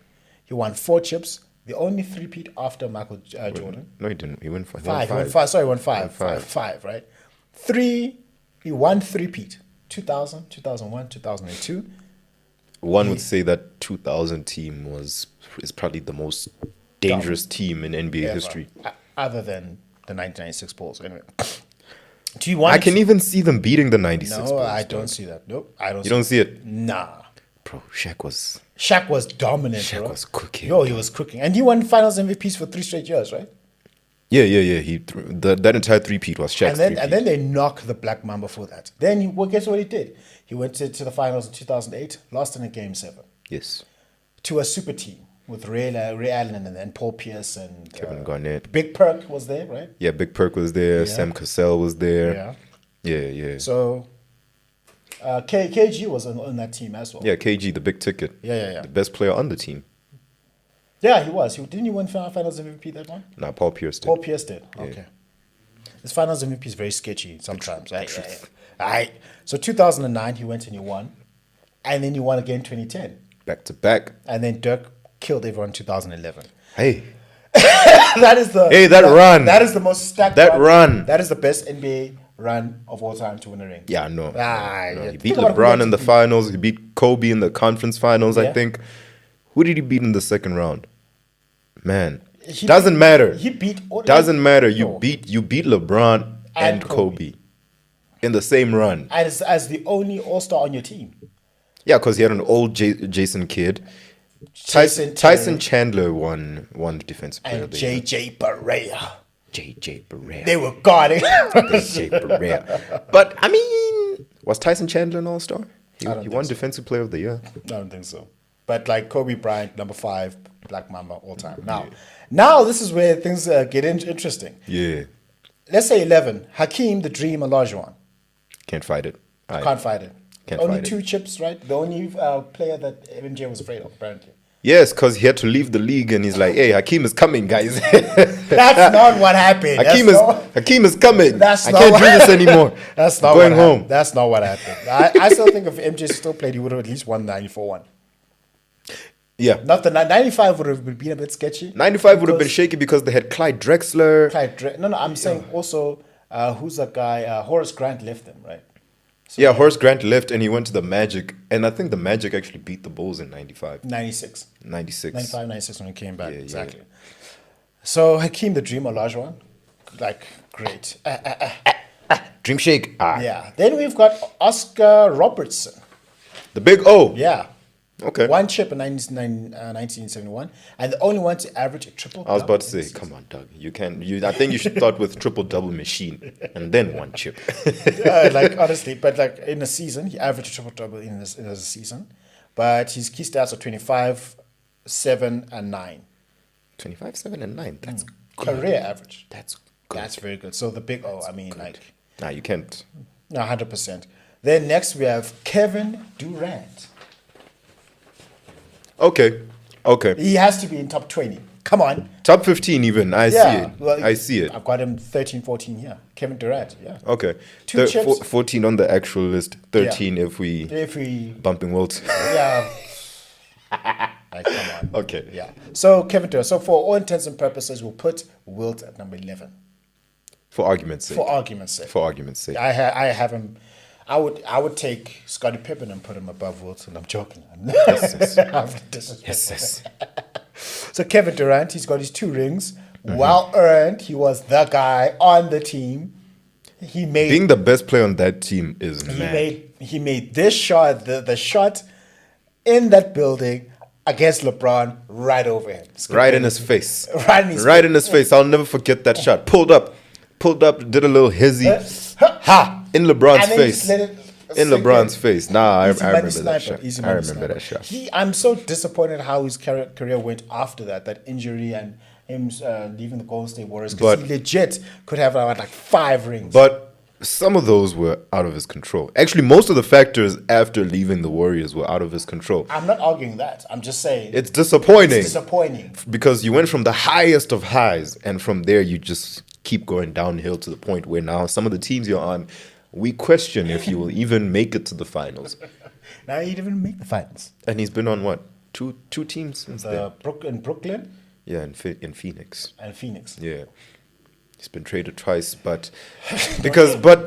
He won 4 chips. The only three-peat after Michael Jordan. No, he didn't. He went 5. Five. He won 5. Sorry, he won 5. Five. 5, right? 3. He won three-peat. 2000, 2001, 2002. One would say that 2000 team is probably the most dangerous team in NBA Ever. history. Other than the 1996 Bulls. Anyway. Do you want I can even see them beating the 96 No, Bulls. I don't see that. Nope. I don't You don't see it? Nah. Bro, Shaq was dominant, Shaq bro. was cooking. Yo, he was cooking. And he won finals MVPs for 3 straight years, right? Yeah. That entire three-peat was Shaq's And three-peat. then they knocked the Black Mamba for that. Then, guess what he did? He went to the finals in 2008, lost in a game 7 Yes. to a super team with Ray Allen and Paul Pierce and Kevin Garnett. Big Perk was there, right? Yeah, Big Perk was there. Yeah. Sam Cassell was there. Yeah. Yeah. So KG was on that team as well. Yeah, KG, the big ticket. Yeah. The best player on the team. Yeah, he was. Didn't he win finals MVP that one? Nah, Paul Pierce did. Paul Pierce did. Okay. This finals MVP is very sketchy sometimes. Right. So 2009, he went and he won. And then he won again 2010. Back to back. And then Dirk killed everyone in 2011. Hey. That is the run. That is the most stacked That run. That is the best NBA run of all time to win a ring. Yeah, no. Yeah. He beat Think about who LeBron he in the beat. finals. He beat Kobe in the conference finals, I Yeah. think. Who did he beat in the second round? Man. He Doesn't beat- matter. He beat Doesn't matter. No. You beat LeBron and Kobe in the same run. as the only All-Star on your team. Yeah, because he had an old Jason Kidd. Jason Tyson Chandler won defensive player And of the year. JJ Barea. JJ Barea. They were guarding. JJ Barea. But I mean, was Tyson Chandler an All-Star? He don't won think so. defensive player of the year. I don't think so. But like Kobe Bryant, number 5, Black Mamba, all time. Now this is where things get interesting. Yeah. Let's say 11. Hakeem, the Dream, Olajuwon. Can't fight it. Can't fight it. Can't Only fight it. 2 chips, right? The only player that MJ was afraid of, apparently. Yes, because he had to leave the league and he's like, hey, Hakeem is coming, guys. That's not what happened. Hakeem is coming. I That's not can't what- do this anymore. That's not going what home. happened. That's not what happened. I still think if MJ still played, he would have at least won 94-1. Yeah. Not the 95 would have been a bit sketchy. 95 would have been because shaky because they had Clyde Drexler. No, I'm saying also, who's that guy? Horace Grant left them, right? Yeah, Horace Grant left and he went to the Magic. And I think the Magic actually beat the Bulls in 95. 96. 96. 95, 96 when he came back. Yeah, exactly. So Hakeem the Dream Olajuwon, like great. Dream Shake. Yeah. Then we've got Oscar Robertson. The big O. Yeah. Okay. One chip in 1971, and the only one to average a triple. I was about to say, come on, Doug. I think you should start with triple double machine and then one chip. Honestly, but like in a season, he averaged a triple double in a season, but his key stats are 25, 7, and 9. 25, 7, and 9. That's career average. That's good. That's very good. So the big O, I mean, like. Nah, you can't. No, 100%. Then next we have Kevin Durant. Okay. He has to be in top 20. Come on. Top 15 even. I see it. Well, I see it. I've got him 13, 14 here. Kevin Durant, yeah. Okay. Two chips. 14 on the actual list. 13 if we bumping Wilt. Yeah. Like, come on. Okay. Yeah. So Kevin Durant. So for all intents and purposes, we'll put Wilt at number 11. For argument's sake. For argument's sake. I have him. I would take Scottie Pippen and put him above Wilt, and I'm joking. Yes. So Kevin Durant, he's got his 2 rings. Well earned. He was the guy on the team. Being the best player on that team is mad. He made this shot, the shot in that building against LeBron right over him. Right in his face. Right in his face. I'll never forget that shot. Pulled up, did a little hezzy. In LeBron's face. In LeBron's face. Nah, I remember that shot. I remember that shot. I'm so disappointed how his career went after that injury and him leaving the Golden State Warriors, because he legit could have like 5 rings. But some of those were out of his control. Actually, most of the factors after leaving the Warriors were out of his control. I'm not arguing that. I'm just saying it's disappointing. It's disappointing because you went from the highest of highs, and from there you just keep going downhill to the point where now some of the teams you're on, we question if you will even make it to the finals. Now he didn't even make the finals. And he's been on what? Two teams since then? In Brooklyn? Yeah, in Phoenix. And Phoenix. Yeah. He's been traded twice, but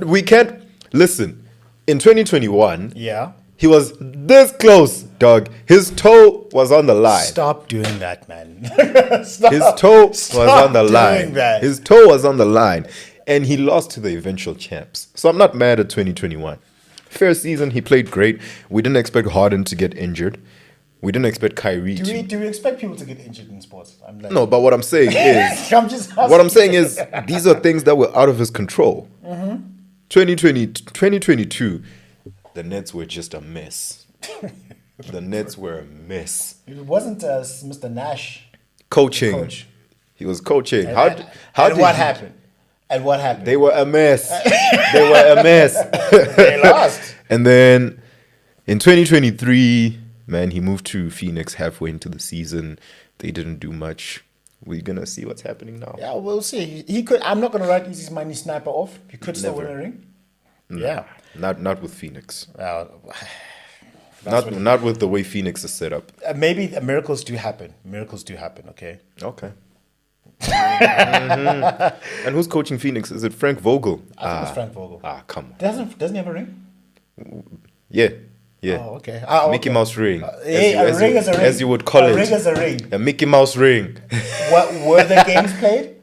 we can't listen. In 2021, yeah, he was this close, dog. His toe was on the line. Stop doing that, man. His toe was on the line. His toe was on the line. And he lost to the eventual champs. So I'm not mad at 2021. Fair season. He played great. We didn't expect Harden to get injured. We didn't expect Kyrie to. Do we expect people to get injured in sports? No, but what I'm saying is, these are things that were out of his control. 2022, the Nets were just a mess. The Nets were a mess. It wasn't Mr. Nash coaching. He was coaching. What happened? And what happened? They were a mess. They lost. And then in 2023, man, he moved to Phoenix halfway into the season. They didn't do much. We're gonna see what's happening now. Yeah, we'll see. He could. I'm not gonna write Easy's money sniper off. He could still win a ring. No, yeah, not with Phoenix. Well, not with the way Phoenix is set up. Maybe miracles do happen. Okay. Okay. And who's coaching Phoenix? Is it Frank Vogel? I think it's Frank Vogel. Come on. Doesn't he have a ring? Yeah. Oh, okay. Mickey Mouse ring. A ring is a ring. As you would call it. A ring is a ring. A Mickey Mouse ring. What were the games played?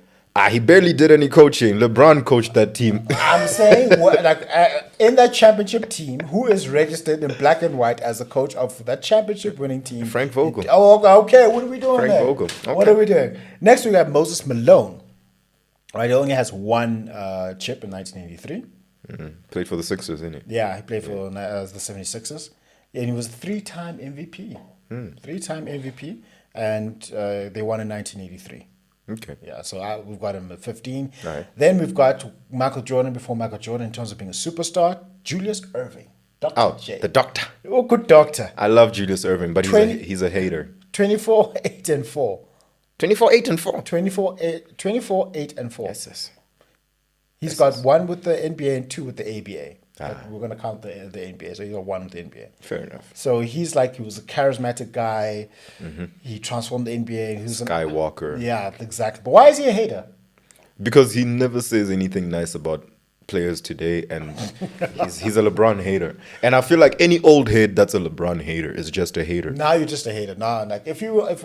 He barely did any coaching. LeBron coached that team. I'm saying, in that championship team, who is registered in black and white as the coach of that championship winning team? Frank Vogel. Okay. What are we doing Frank Vogel. Okay. What are we doing? Next, we have Moses Malone. Right, he only has 1 chip in 1983. Played for the Sixers, didn't he? Yeah, he played for the 76ers. And he was a 3-time MVP. 3-time MVP. And they won in 1983. Okay. Yeah, so we've got him at 15. Right. Then we've got Michael Jordan before Michael Jordan in terms of being a superstar. Julius Erving. Dr. J. The doctor. Oh, good doctor. I love Julius Erving, but he's a hater. 24, 8, and 4. 24, 8, and 4. 24, 8, and 4. Yes. He's got 1 with the NBA and 2 with the ABA. We're going to count the NBA. So he's got 1 with the NBA. Fair enough. So he was a charismatic guy. He transformed the NBA. He was Skywalker. Yeah, exactly. But why is he a hater? Because he never says anything nice about players today, and he's a LeBron hater. And I feel like any old head that's a LeBron hater is just a hater. Now you're just a hater. Nah, like if you're a not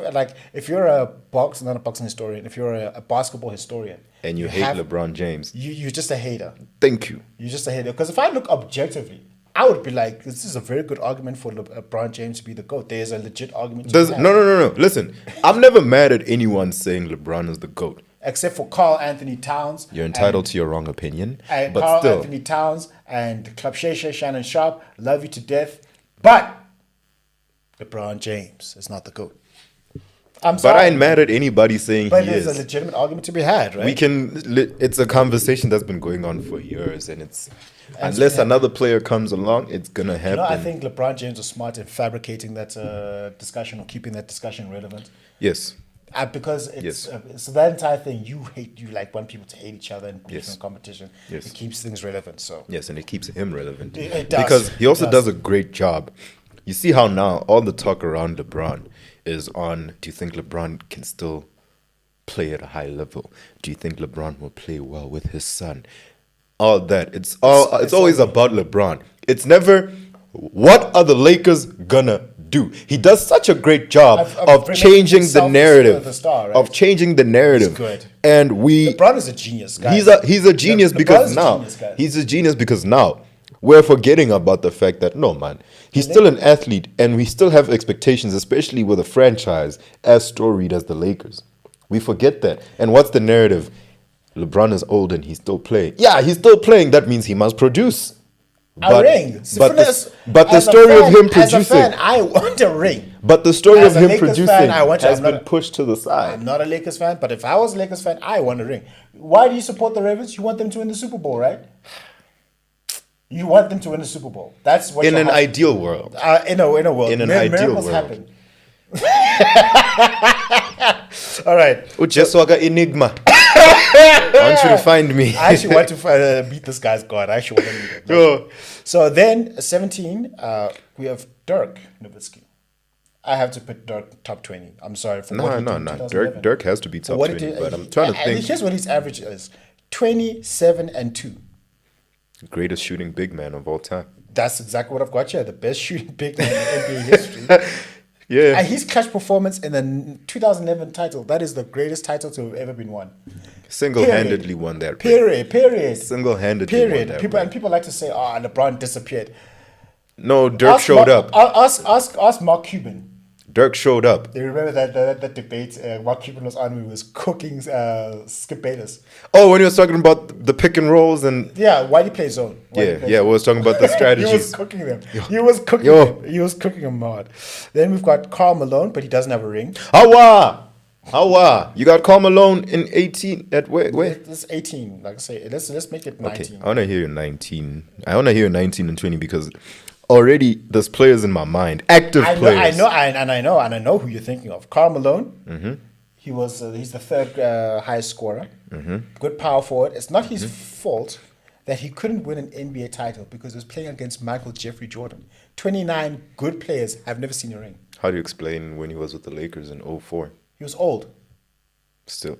a boxing historian, if you're a basketball historian and you hate LeBron James, you're just a hater. Thank you. You're just a hater. Because if I look objectively I would be like, this is a very good argument for LeBron James to be the GOAT. There's a legit argument. No. Listen, I'm never mad at anyone saying LeBron is the GOAT. Except for Karl Anthony Towns. You're entitled to your wrong opinion. And but Karl still. Anthony Towns and Club Shay Shannon Sharp, love you to death. But LeBron James is not the GOAT. I'm sorry. But I ain't mad at anybody saying but he there's is. a legitimate argument to be had, right? It's a conversation that's been going on for years, and unless another player comes along, it's gonna happen. I think LeBron James was smart in fabricating that discussion or keeping that discussion relevant. Yes. Because it's so that entire thing you like want people to hate each other and be in competition. Yes. It keeps things relevant. So yes, and it keeps him relevant. It does. Because he also does a great job. You see how now all the talk around LeBron is on, do you think LeBron can still play at a high level? Do you think LeBron will play well with his son? All that. It's always about LeBron. It's never, what are the Lakers gonna do? He does such a great job of changing the narrative. Of changing the narrative. He's good. And LeBron is a genius, guy. He's a genius because now we're forgetting about the fact that no, man, he's still an athlete, and we still have expectations, especially with a franchise as storied as the Lakers. We forget that. And what's the narrative? LeBron is old and he's still playing. Yeah, he's still playing. That means he must produce. A ring. But the story of him producing. As a fan, I want a ring. But the story of him producing has been pushed to the side. I'm not a Lakers fan, but if I was a Lakers fan, I want a ring. Why do you support the Ravens? You want them to win the Super Bowl, right? You want them to win the Super Bowl. That's what. In an ideal world. In a world. In an ideal world. Happen. All right. Ujeswaga enigma. I want you to find me. I actually want to beat this guy's god. I actually want to meet him. Oh. So then, 17, we have Dirk Nowitzki. I have to put Dirk top 20. I'm sorry for what he did in 2011. Dirk has to be top 20, but I'm trying to think. Here's what his average is: 27-2. Greatest shooting big man of all time. That's exactly what I've got here. The best shooting big man in NBA history. Yeah. And his clutch performance in the 2011 title, that is the greatest title to have ever been won. Single-handedly won that. Period. Single-handedly won that. People like to say, LeBron disappeared. No, Dirk showed up. Ask Mark Cuban. Dirk showed up. Do you remember that debate Mark Cuban was on when he was cooking Skip Bayless? Oh, when he was talking about the pick and rolls and... Yeah, why do you play zone? We was talking about the strategies. He was cooking them. He was cooking them hard. Then we've got Karl Malone, but he doesn't have a ring. Hawa! You got Karl Malone in 18 at where? It's 18. Like I say, let's make it 19. Okay, I want to hear you 19. I want to hear 19 and 20 because already there's players in my mind, active players. I know who you're thinking of. Karl Malone. Mm-hmm. He's the third highest scorer. Mm-hmm. Good power forward. It's not his fault that he couldn't win an NBA title because he was playing against Michael Jeffrey Jordan. 29 good players have never seen a ring. How do you explain when he was with the Lakers in 04? He was old. Still.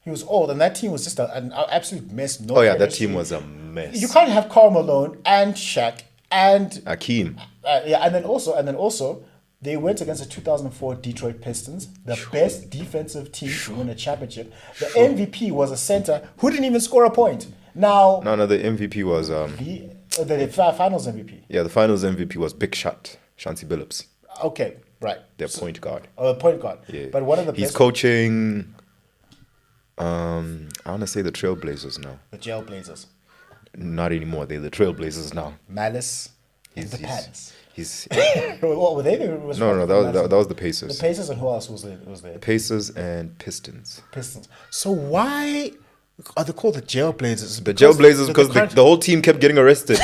He was old, and that team was just an absolute mess. That team was a mess. You can't have Karl Malone and Shaq and Akeem. And then also, they went against the 2004 Detroit Pistons, the best defensive team to win a championship. The MVP was a center who didn't even score a point. Now, no, the MVP was the finals MVP. Yeah, the finals MVP was Big Shot, Shanti Billups. Okay, right. Their point guard. Point guard. Yeah. But one of the He's best coaching. I want to say the Trailblazers now. The Jailblazers. Not anymore. They're the Trailblazers now. Malice. The Palace. What were they? No, that was the Pacers. The Pacers, and who else was there? Pacers and Pistons. So why are they called the Jailblazers? The Jailblazers because the whole team kept getting arrested.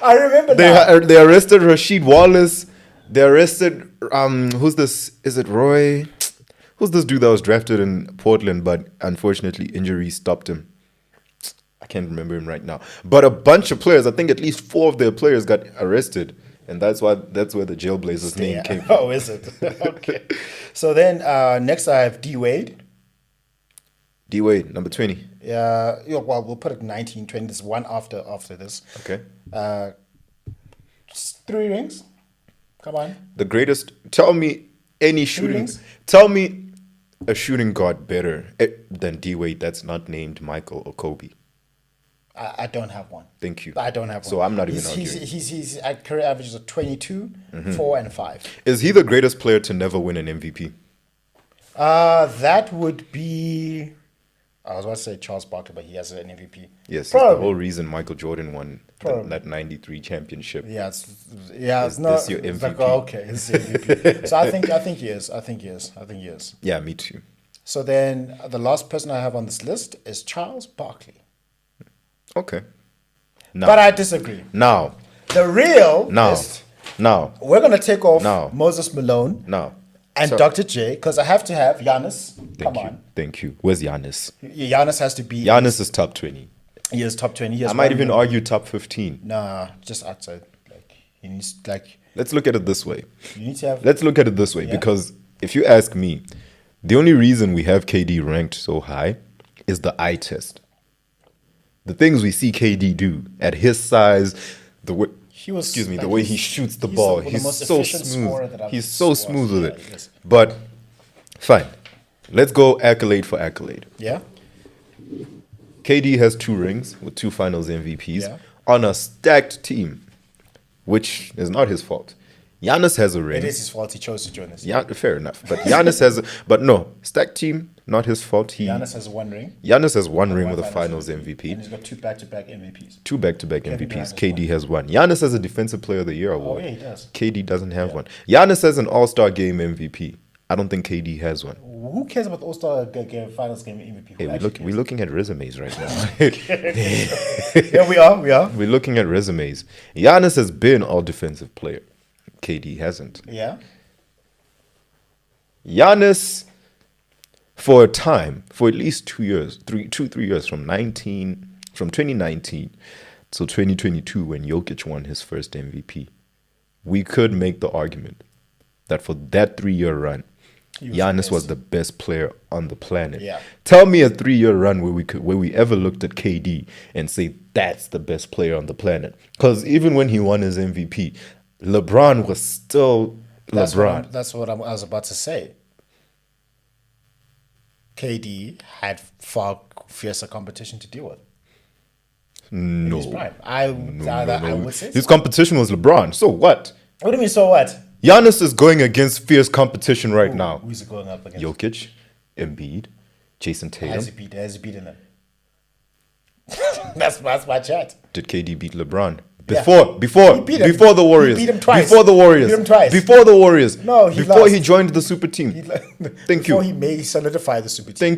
I remember that. They arrested Rasheed Wallace. They arrested who's this? Is it Roy? Who's this dude that was drafted in Portland, but unfortunately injuries stopped him? I can't remember him right now. But a bunch of players, I think at least 4 of their players got arrested. And that's where the Jailblazers name came from. Oh, is it? Okay. So then next I have D Wade. D Wade, number 20. Yeah, well, we'll put it 19, 20. This one after this. Okay. 3 rings. Come on. The greatest. Tell me any shooting. Rings? Tell me a shooting guard better than D Wade that's not named Michael or Kobe. I don't have one. Thank you. I don't have one. So I'm not even He's arguing. He's at career averages of 22, 4, and 5. Is he the greatest player to never win an MVP? That would be. I was about to say Charles Barkley, but he has an MVP. Yes, it's Probably. the whole reason Michael Jordan won that 93 championship. Yeah, it's not. this your It's MVP? like, oh, okay, it's the MVP. So I think he is. I think he is. Yeah, me too. So then the last person I have on this list is Charles Barkley. Okay. Now, But I disagree. now, The real list, we're going to take off Now. Moses Malone and So- Dr. J because I have to have Giannis. Thank you. Where's Giannis? Giannis has to be. Giannis is top 20. He is top 20. He has I might one even ring. argue top 15. Nah, just outside. Like he needs Let's look at it this way. you need to have. Let's look at it this way Yeah. because if you ask me, the only reason we have KD ranked so high is the eye test. The things we see KD do at his size, the way the way he shoots the ball, the he's most so efficient scorer that smooth. I've He's so watched. smooth with Yeah, it. yes. But fine, let's go accolade for accolade. Yeah. KD has 2 rings with 2 Finals MVPs Yeah. on a stacked team, which is not his fault. Giannis has a ring. It is his fault. He chose to join us. Yeah, fair enough. But Giannis has, but no, stacked team, not his fault. Giannis has one ring. Giannis has 1 ring one with a Finals And MVP, he's got 2 back-to-back MVPs. 2 back-to-back Kevin MVPs. Durant has KD has 1. Giannis has a Defensive Player of the Year award. yeah, he does. KD doesn't have one. Giannis has an All-Star Game MVP. I don't think KD has one. Who cares about the All-Star Finals game MVP? Hey, we're looking at resumes right now. Yeah, we are. We're looking at resumes. Giannis has been All Defensive Player. KD hasn't. Yeah. Giannis, for a time, for at least 2 years, 3 years, from 2019 till 2022, when Jokic won his first MVP, we could make the argument that for that 3-year run, He was Giannis the best. was the best player on the planet. Yeah. Tell me a 3-year run where we ever looked at KD and say that's the best player on the planet. Because even when he won his MVP, LeBron was still LeBron. That's what I was about to say. KD had far fiercer competition to deal with. In his No. prime. I would say His so. competition was LeBron. So what? What do you mean, so what? Giannis is going against fierce competition right now. Who's he going up against? Jokic, Embiid, Jason Tatum. Has he beaten him? That's my chat. Did KD beat LeBron? Yeah. Before He beat him. the Warriors. He beat him twice. Before the Warriors. He beat him twice. Before the Warriors. No, he before lost. he joined the super team. Thank Before you. he may solidify the super team.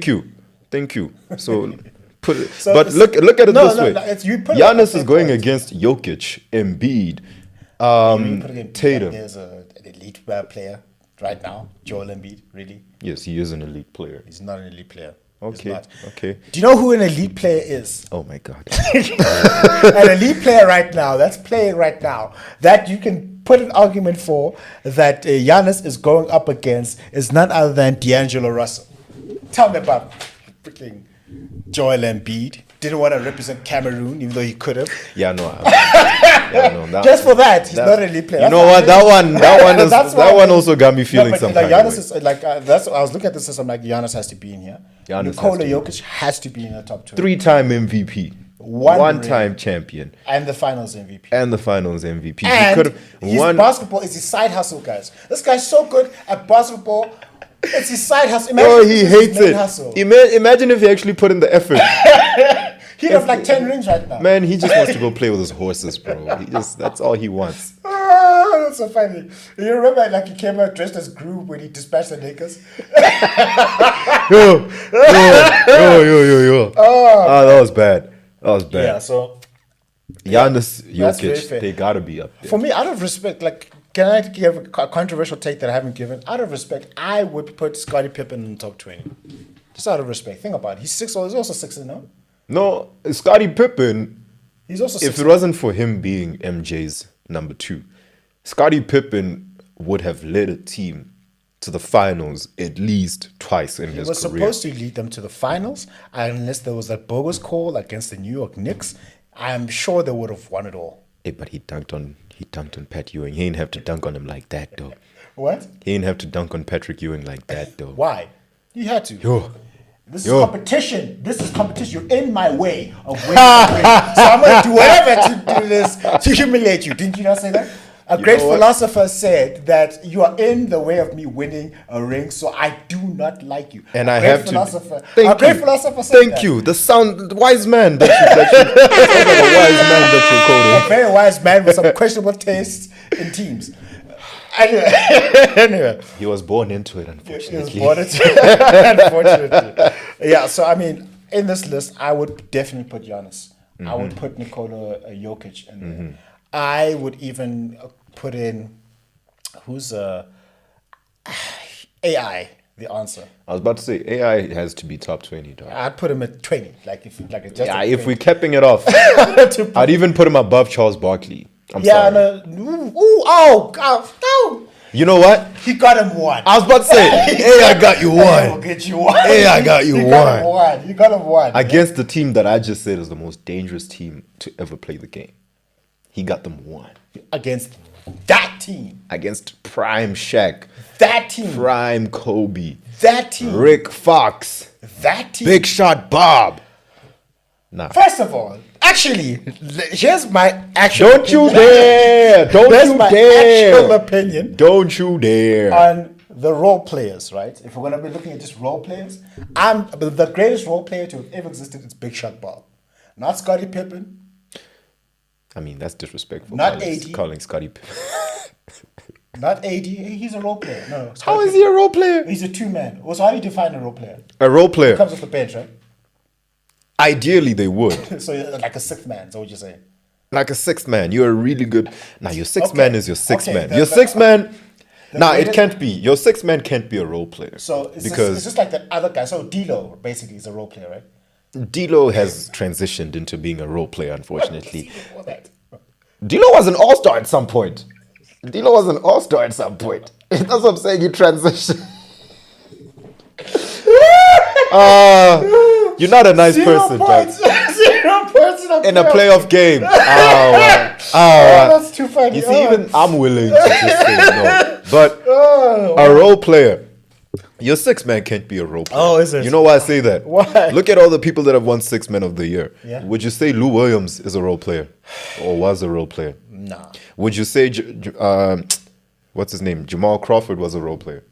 Thank you. So put it. So but it's- look at it No, this no, way. no, it's- you put it Giannis at the is going point. against Jokic, Embiid, You put it in- Tatum. There's an elite player right now, Joel Embiid. Really, Yes, he is an elite player. he's not an elite player. He's Okay. not. Okay. Do you know who an elite player is? Oh my God. An elite player right now, that's playing right now, that you can put an argument for that Giannis is going up against is none other than D'Angelo Russell. Tell me about freaking Joel Embiid. Didn't want to represent Cameroon, even though he could have. Yeah, no. Just for that, he's not an elite player. You know what? That one That's why- also got me feeling some like kind of Giannis way. is like that's. I was looking at this as I'm like Giannis has to be in here. Giannis Nikola has to be. Jokic has to be in the top 2. 3-time MVP, One one-time champion, And the Finals MVP. and the Finals MVP. He And could have his won. basketball is his side hustle, guys. This guy's so good at basketball. It's his side hustle. Oh, if he this is his hates main it. Hustle. Imagine if he actually put in the effort. He'd have like 10 rings right now. Man, he just wants to go play with his horses, bro. That's all he wants. Ah, that's so funny. You remember like he came out dressed as Groove when he dispatched the Lakers? Yo. Ah, that was bad. Yeah, so Giannis, that's very Jokic, fair. they gotta be up there. for me, out of respect, like, can I give a controversial take that I haven't given? Out of respect, I would put Scottie Pippen in the top 20. Just out of respect. Think about it. He's 6, he's also 6, no? No, Scottie Pippen, He's also 6. if it wasn't for him being MJ's number 2, Scottie Pippen would have led a team to the finals at least twice in He his was career. supposed to lead them to the finals, unless there was that bogus call against the New York Knicks. I'm sure they would have won it all. Hey, but he dunked on Pat Ewing. He didn't have to dunk on him like that, though. What? He didn't have to dunk on Patrick Ewing like that, though. Why? He had to. Yo, This is competition. This is competition. You're in my way of winning a ring. So I'm going to do whatever to do this to humiliate you. Didn't you not say that? A great philosopher said that you are in the way of me winning a ring, so I do not like you. And I have to. A great philosopher said Thank that. you. The wise man that you sounds like a wise man that you're quoting. A very wise man with some questionable tastes in teams. Anyway. He was born into it, unfortunately. He was born into it, unfortunately. Yeah, so I mean, in this list, I would definitely put Giannis. I would put Nikola Jokic in there. I would even put in who's AI. The answer. I was about to say AI has to be top 20, dog. I'd put him at 20. Like if just if we're capping it off, I'd even put him above Charles Barkley. I'm sorry. No. You know what? He got him one. I was about to say, AI got you AI will one. get you one. AI got you one. You got him one. Against the team that I just said is the most dangerous team to ever play the game. He got them one. Against that team. Against Prime Shaq. That team. Prime Kobe. That team. Rick Fox. That team. Big Shot Bob. Nah. First of all, actually, here's my actual Don't you dare! Don't Here's you my dare! actual opinion Don't you dare! on the role players, right? If we're going to be looking at just role players, the greatest role player to have ever existed is Big Shot Bob. Not Scottie Pippen. I mean, that's disrespectful. Not AD. Calling Scottie Pippen. Not AD. He's a role player. No. How is he a role player? He's a two-man. Also, how do you define a role player? A role player. He comes off the bench, right? Ideally, they would. So like a sixth man, is what you're saying? Like a sixth man. You're a really good... Now, your sixth man is your sixth man. The- Your sixth man... Nah, it greatest- can't be. Your sixth man can't be a role player. So it's because just like that other guy. So D'Lo basically is a role player, right? D'Lo has transitioned into being a role player, unfortunately. What that? D'Lo was an all-star at some point. D'Lo was an all-star at some point. That's what I'm saying. You transition. You're not a nice person, dog. 0 points In a playoff game. That's too funny. You see, even I'm willing to just say no. But a role player, your sixth man can't be a role player. Oh, is it? You know why I say that? Why? Look at all the people that have won Sixth Man of the Year. Yeah. Would you say Lou Williams is a role player? Or was a role player? Nah. Would you say, what's his name? Jamal Crawford was a role player?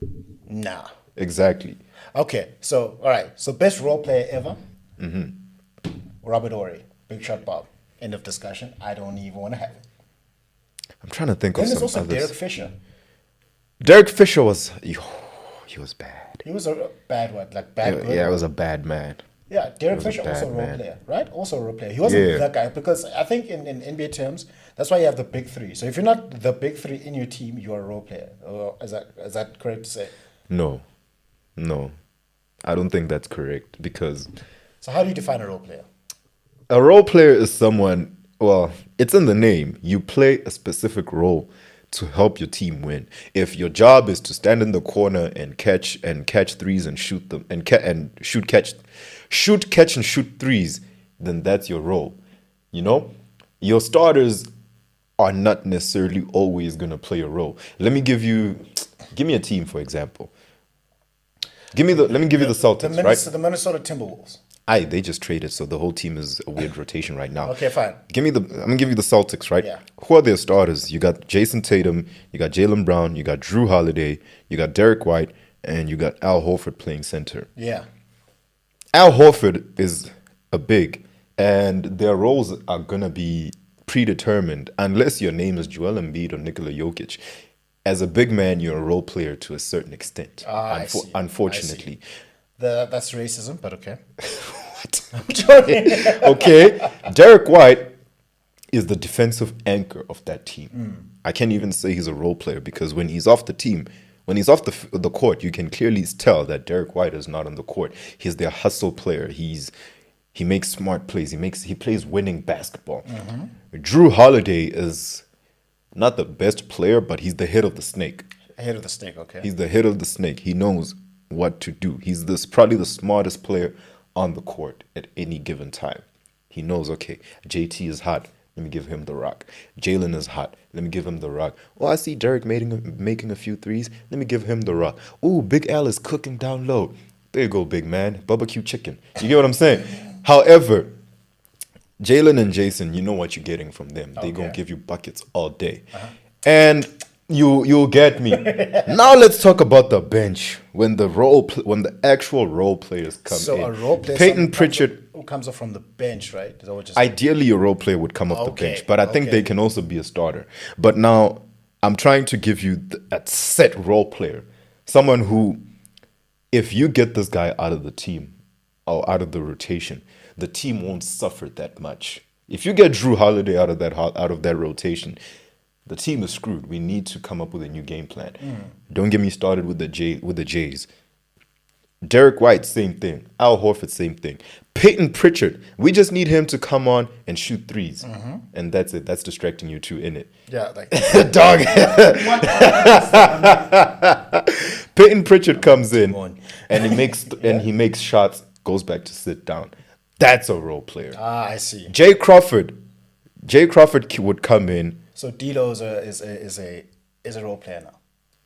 Nah. Exactly. Okay, so all right. So best role player ever. Robert Horry, Big Shot Bob. End of discussion. I don't even want to have it. I'm trying to think Then of there's some also others. Derek Fisher. Derek Fisher was... he was bad. He was a bad one, like bad. Yeah, good. it was a bad man. Yeah, Derek was a Fisher also a bad role man. player, right? Also a role player. He wasn't Yeah. that guy because I think in NBA terms, that's why you have the big three. So if you're not the big three in your team, you're a role player. Or is that correct to say? No. I don't think that's correct because So how do you define a role player? a role player is someone, well, it's in the name. You play a specific role to help your team win. If your job is to stand in the corner and catch threes and shoot them and shoot catch and shoot threes, then that's your role. You know? Your starters are not necessarily always going to play a role. Give me a team, for example. Let me give you the Celtics, right? The Minnesota Timberwolves. They just traded, so the whole team is a weird rotation right now. Okay, fine. I'm gonna give you the Celtics, right? Yeah. Who are their starters? You got Jason Tatum, you got Jaylen Brown, you got Drew Holiday, you got Derek White, and you got Al Horford playing center. Yeah. Al Horford is a big, and their roles are gonna be predetermined unless your name is Joel Embiid or Nikola Jokic. As a big man, you're a role player to a certain extent. I see. Unfortunately. That's racism, but okay. Okay, Derek White is the defensive anchor of that team. I can't even say he's a role player because when he's off the team, when he's off the court, you can clearly tell that Derek White is not on the court. He's their hustle player. He makes smart plays. He plays winning basketball. Drew Holiday is not the best player, but he's the head of the snake. Head of the snake, okay. He's the head of the snake. He knows what to do. He's probably the smartest player on the court at any given time. He knows, okay, JT is hot. Let me give him the rock. Jalen is hot. Let me give him the rock. Oh, I see Dirk making a few threes. Let me give him the rock. Ooh, Big Al is cooking down low. There you go, big man. Barbecue chicken. You get what I'm saying? However, Jalen and Jason, you know what you're getting from them. They're going to give you buckets all day. And you'll get me. Now let's talk about the bench. When the actual role players come in. So a role player, Peyton Pritchard, who comes up from the bench, right? Is that what you're saying? ideally a role player would come off the bench, but I think they can also be a starter. But now I'm trying to give you a set role player. Someone who, if you get this guy out of the team or out of the rotation, the team won't suffer that much. If you get Drew Holiday out of that rotation, the team is screwed. We need to come up with a new game plan. Don't get me started with the Jays. Derek White, same thing. Al Horford, same thing. Peyton Pritchard, we just need him to come on and shoot threes. And that's it. That's distracting you too, innit? Yeah, like Dog. Peyton Pritchard comes in and he makes shots, goes back to sit down. That's a role player. I see. Jay Crawford would come in. So D'Lo is a role player now.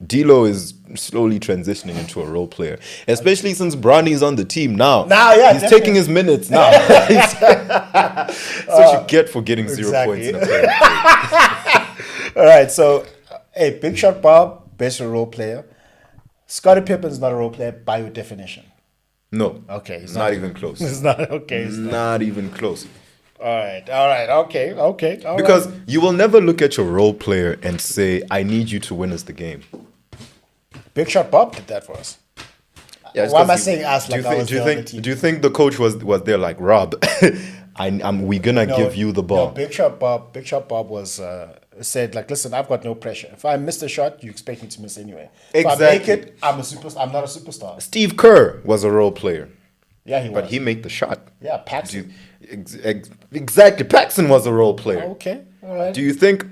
D'Lo is slowly transitioning into a role player, especially since Bronny's on the team now. Yeah, he's taking his minutes now. That's what you get for getting 0 points in a play. All right, so hey, Big Shot Bob, best role player. Scottie Pippen's not a role player by your definition. No. Okay, it's not even close. It's not okay. It's not even close. All right, okay. Because you will never look at your role player and say, "I need you to win us the game." Big Shot Bob did that for us. Yeah, why am I saying us like I was do you there on the team? Do you think the coach was there like, Rob? We're gonna give you the ball. No, Big Shot Bob was said like, listen, I've got no pressure. If I miss the shot, you expect me to miss anyway. Exactly. If I make it, I'm not a superstar. Steve Kerr was a role player. Yeah, he was. But he made the shot. Yeah, Paxson. Exactly. Paxson was a role player. Okay, all right. Do you think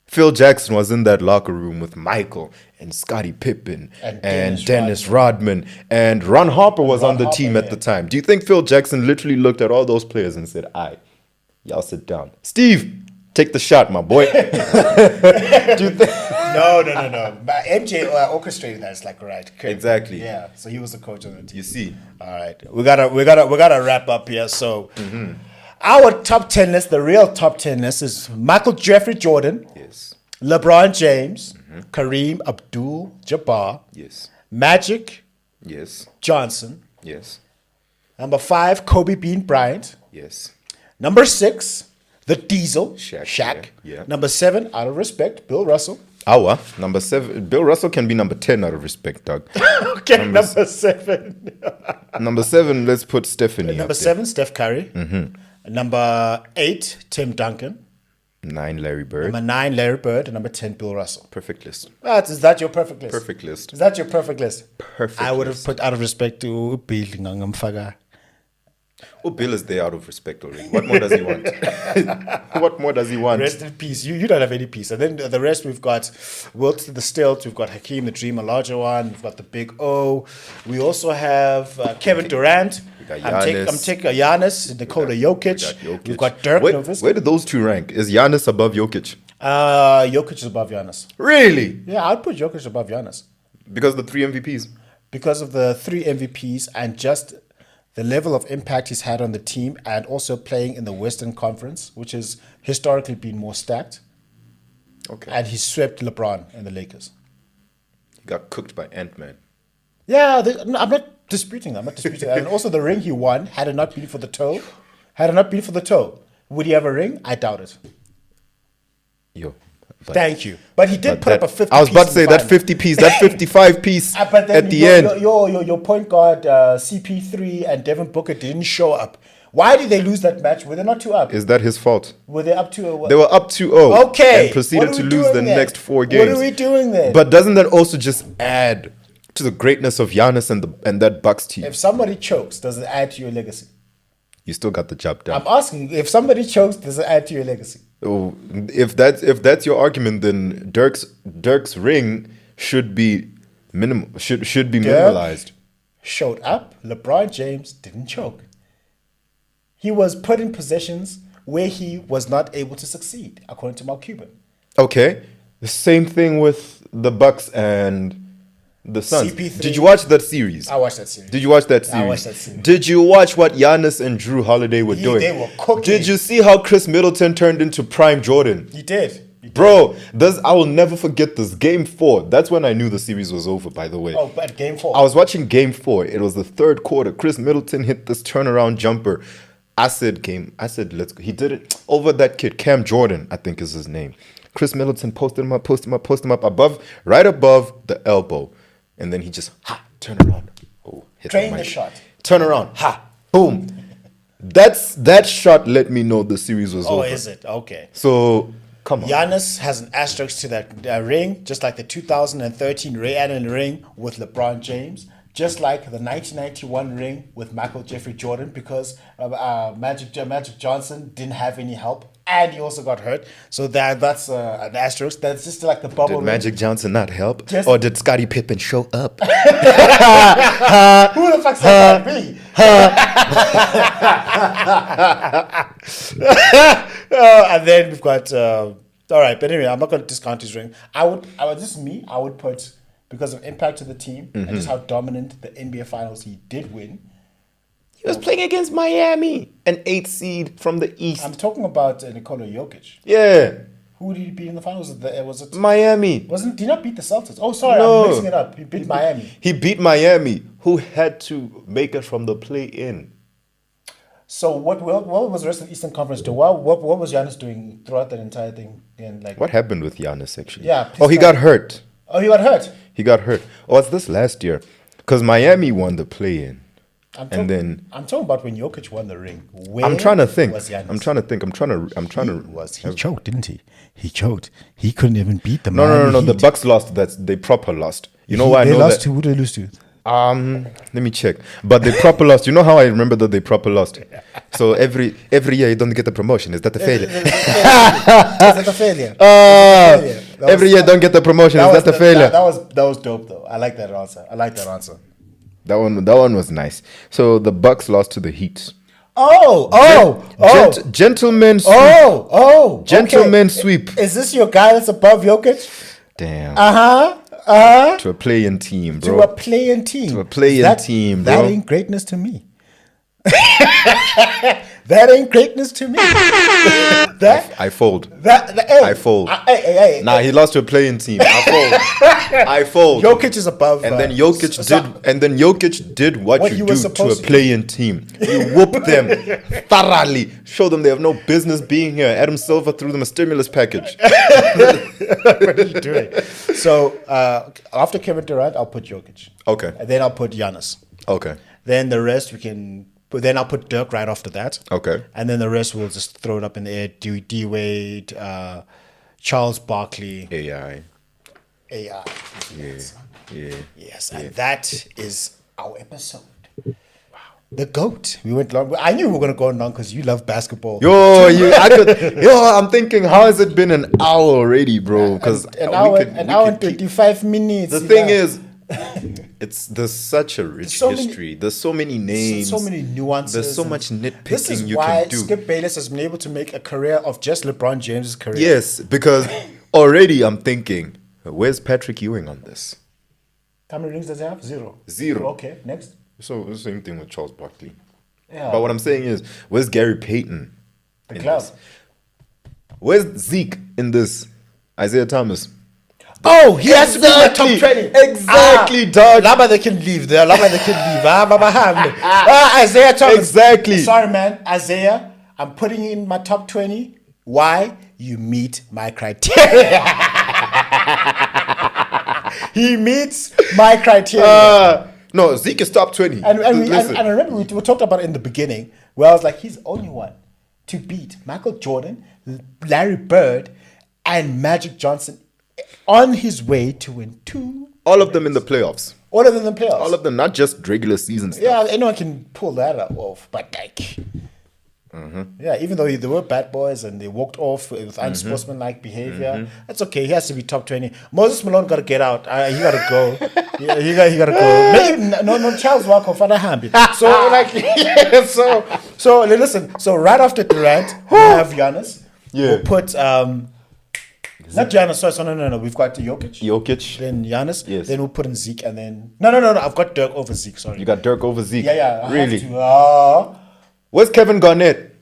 Phil Jackson was in that locker room with Michael and Scottie Pippen and Dennis Rodman and Ron Harper was on the team at the time? Do you think Phil Jackson literally looked at all those players and said, y'all sit down. Steve, take the shot, my boy. Do you think? No. But MJ orchestrated that. It's like, right. Okay. Exactly. Yeah. So he was the coach of the team. You see. All right. We gotta wrap up here. So our top 10 list, the real top 10 list is Michael Jeffrey Jordan. Yes. LeBron James. Kareem Abdul-Jabbar. Yes. Magic. Yes. Johnson. Yes. Number 5, Kobe Bean Bryant. Yes. Number 6, the Diesel. Shaq. Yeah. Number 7, out of respect, Bill Russell. Number 7. Bill Russell can be number 10 out of respect, Doug. Okay, number 7. Number 7, let's put Stephanie. Number 7, Steph Curry. Number 8, Tim Duncan. 9, Larry Bird. Number 9, Larry Bird. And number 10, Bill Russell. Perfect list. Is that your perfect list? Perfect list. Is that your perfect list? Perfect I would have list. put out of respect to Bill Ngangamfaga. Oh, Bill is there out of respect already. What more does he want? What more does he want? Rest in peace. You don't have any peace. And then the rest, we've got Wilt the Stilt, we've got Hakeem the Dream, a larger one, we've got the Big O. We also have Kevin Durant. got I'm Giannis. taking Giannis, Nikola Jokic. We've got Dirk. Where do those two rank? Is Giannis above Jokic? Jokic is above Giannis. Really? Yeah, I'd put Jokic above Giannis. Because of the 3 MVPs? Because of the 3 MVPs and just the level of impact he's had on the team, and also playing in the Western Conference, which has historically been more stacked. Okay. And he swept LeBron and the Lakers. He got cooked by Ant-Man. Yeah, no, I'm not disputing that. And also the ring he won, had it not been for the toe, would he have a ring? I doubt it. Yo. Thank you. But he did put up a 50 I was about to piece say in the that 50 piece, that 55 piece but then at the end. Your point guard, CP3 and Devin Booker didn't show up. Why did they lose that match? Were they not 2 up? Is that his fault? Were they up 2-0? They were up 2-0. Okay. And proceeded to lose the next 4 games. What are we doing there? But doesn't that also just add to the greatness of Giannis and that Bucks team? If somebody chokes, does it add to your legacy? You still got the job done. I'm asking, if somebody chokes, does it add to your legacy? Oh, if that's your argument, then Dirk's ring should be minimalized. Showed up. LeBron James didn't choke. He was put in positions where he was not able to succeed, according to Mark Cuban. Okay, the same thing with the Bucks and The Suns. CP3. Did you watch that series? I watched that series. Did you watch that series? I watched that series. Did you watch what Giannis and Drew Holiday were doing? They were cooking. Did you see how Chris Middleton turned into prime Jordan? He did. Bro, I will never forget this. Game 4. That's when I knew the series was over, by the way. Oh, but Game 4. I was watching Game 4. It was the third quarter. Chris Middleton hit this turnaround jumper. I said, let's go. He did it over that kid, Cam Jordan, I think is his name. Chris Middleton posted him up right above the elbow. And then he just, turn around. Oh, hit Train the shot. Turn around. Boom. That shot let me know the series was over. Oh, is it? Okay. So, come on. Giannis has an asterisk to that ring, just like the 2013 Ray Allen ring with LeBron James, just like the 1991 ring with Michael Jeffrey Jordan, because Magic Johnson didn't have any help, and he also got hurt. So that's an asterisk. That's just like the bubble. Did Magic Johnson not help? Or did Scottie Pippen show up? Who the fuck said that? Me? And then we've got all right, but anyway, I'm not going to discount his ring. I would put, because of impact to the team and just how dominant the NBA Finals he did win. He was playing against Miami, an 8th seed from the East. I'm talking about Nikola Jokic. Yeah. Who did he beat in the finals? Was it Miami? Did he not beat the Celtics? Oh, sorry, No. I'm mixing it up. He beat Miami. He beat Miami, who had to make it from the play-in. So what was the rest of the Eastern Conference doing? What was Giannis doing throughout that entire thing? And What happened with Giannis, actually? Yeah. He got hurt. Oh, he got hurt? He got hurt. Oh, it's this last year. Because Miami won the play-in. I'm talking about when Jokic won the ring. I'm trying to think. Was Giannis? I'm trying to think. He choked, didn't he? He choked. He couldn't even beat the No. Heat. The Bucks lost. They proper lost. You know why I know that? Who did they lose to? Let me check. But they proper lost. You know how I remember that they proper lost? So every year you don't get the promotion. Is that the failure? Is that a failure? Every year don't get the promotion. Is that the failure? That was dope though. I like that answer. That one was nice. So the Bucks lost to the Heat. Gentlemen sweep. Gentlemen sweep. Is this your guy that's above Jokic? Damn. To a play-in team, bro. To a play-in team, bro. That ain't greatness to me. That ain't greatness to me. I fold. I fold. He lost to a playing team. I fold. Jokic is above. And then Jokic did what you do to a playing team. You whoop them thoroughly. Show them they have no business being here. Adam Silver threw them a stimulus package. What are you doing? So after Kevin Durant, I'll put Jokic. Okay. And then I'll put Giannis. Okay. Then the rest we can. But then I'll put Dirk right after that. Okay. And then the rest we'll just throw it up in the air. D Wade, Charles Barkley. AI. Yeah. Yes. And that is our episode. Wow. The GOAT. We went long. I knew we were going to go long because you love basketball. I'm thinking, how has it been an hour already, bro? Because an hour and 25 minutes. The thing is, there's such a rich history. There's so many names. So many nuances. There's so much nitpicking this is you why can do. Skip Bayless has been able to make a career of just LeBron James' career. Yes, because already I'm thinking, where's Patrick Ewing on this? How many rings does he have? Zero. Okay, next. So the same thing with Charles Barkley. Yeah. But what I'm saying is, where's Gary Payton? The club. Where's Zeke in this? Isaiah Thomas. Oh, he has to be in the top 20. Exactly, dog. Laba they can leave. Isaiah Thomas. Exactly. Sorry, man. Isaiah, I'm putting you in my top 20. Why? You meet my criteria. He meets my criteria. No, Zeke is top 20. And I remember we talked about it in the beginning, where I was like, he's the only one to beat Michael Jordan, Larry Bird, and Magic Johnson on his way to win 2. All of them in the playoffs. All of them in the playoffs. All of them, not just regular season stuff. Yeah, anyone can pull that off, but like, yeah, even though they were bad boys and they walked off with unsportsmanlike behavior, that's okay. He has to be top 20. Moses Malone got to get out. He got to go. He got to go. Maybe no Charles Walker for the hand. So like, so listen. So right after Durant, we have Giannis. Yeah. We'll put Not Giannis. Sorry, no. We've got Jokic. Jokic. Then Giannis. Yes. Then we'll put in Zeke, and then no. I've got Dirk over Zeke. Sorry. You got Dirk over Zeke. Yeah. I Really? have to. Where's Kevin Garnett?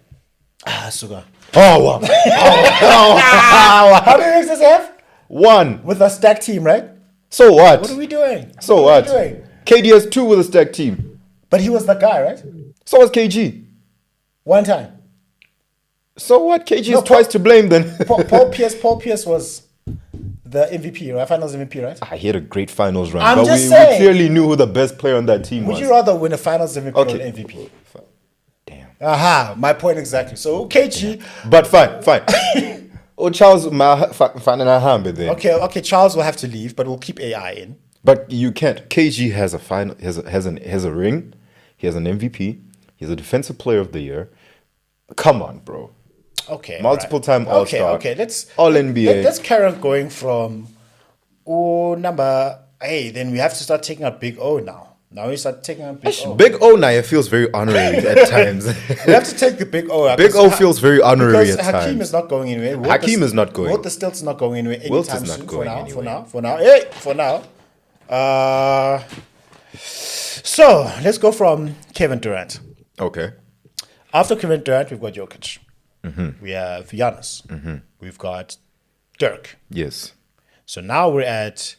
Sugar. Oh, wow. How many rings does he have? 1. With a stack team, right? So what? What are we doing? So what? Are we doing? KD has 2 with a stack team. But he was the guy, right? So was KG. One time. So what? KG No, is twice to blame then. Paul Pierce was the MVP, right? Finals MVP, right? He had a great finals run. I'm but just we saying. clearly knew who the best player on that team Would was. you rather win a Finals MVP or an MVP? Damn. Aha, my point exactly. So KG. But fine. Oh, Charles, then. Okay. Charles will have to leave, but we'll keep AI in. But you can't. KG has a final, has a ring. He has an MVP. He's a defensive player of the year. Come on, bro. Okay. Multiple time All-Star. Okay. Let's All NBA. Let's carry on going from number. Hey, then we have to start taking out Big O now. Now we start taking out Big O. Big O now feels very honorary at times. We have to take the Big O out. Big O feels very honorary at because Hakeem times. is not going anywhere. Hakeem is not going. Wilt the Stilt's not going anywhere anytime Wilt is not soon. going For anywhere. now. So let's go from Kevin Durant. Okay. After Kevin Durant, we've got Jokic. We have Giannis. We've got Dirk. Yes. So now we're at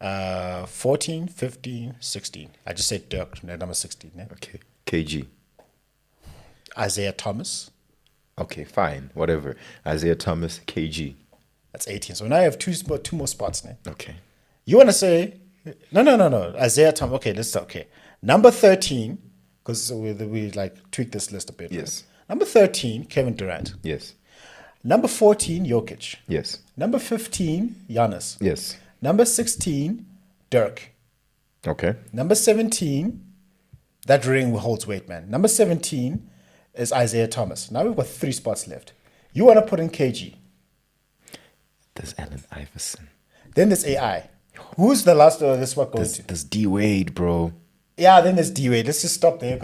14, 15, 16. I just said Dirk, number 16. Yeah? Okay. KG. Isiah Thomas. Okay, fine. Whatever. Isaiah Thomas, KG. That's 18. So now I have two more spots. Now. Okay. You want to say... No. Isiah Thomas. Okay, let's start. Okay. Number 13, because we like tweak this list a bit. Yes. Right? Number 13, Kevin Durant. Yes. Number 14, Jokic. Yes. Number 15, Giannis. Yes. Number 16, Dirk. Okay. Number 17, that ring holds weight, man. Number 17 is Isiah Thomas. Now we've got 3 spots left. You want to put in KG. There's Allen Iverson. Then there's AI. Who's the last of this spot going to? There's D Wade, bro. Yeah, then there's D-Wade. Let's just stop there.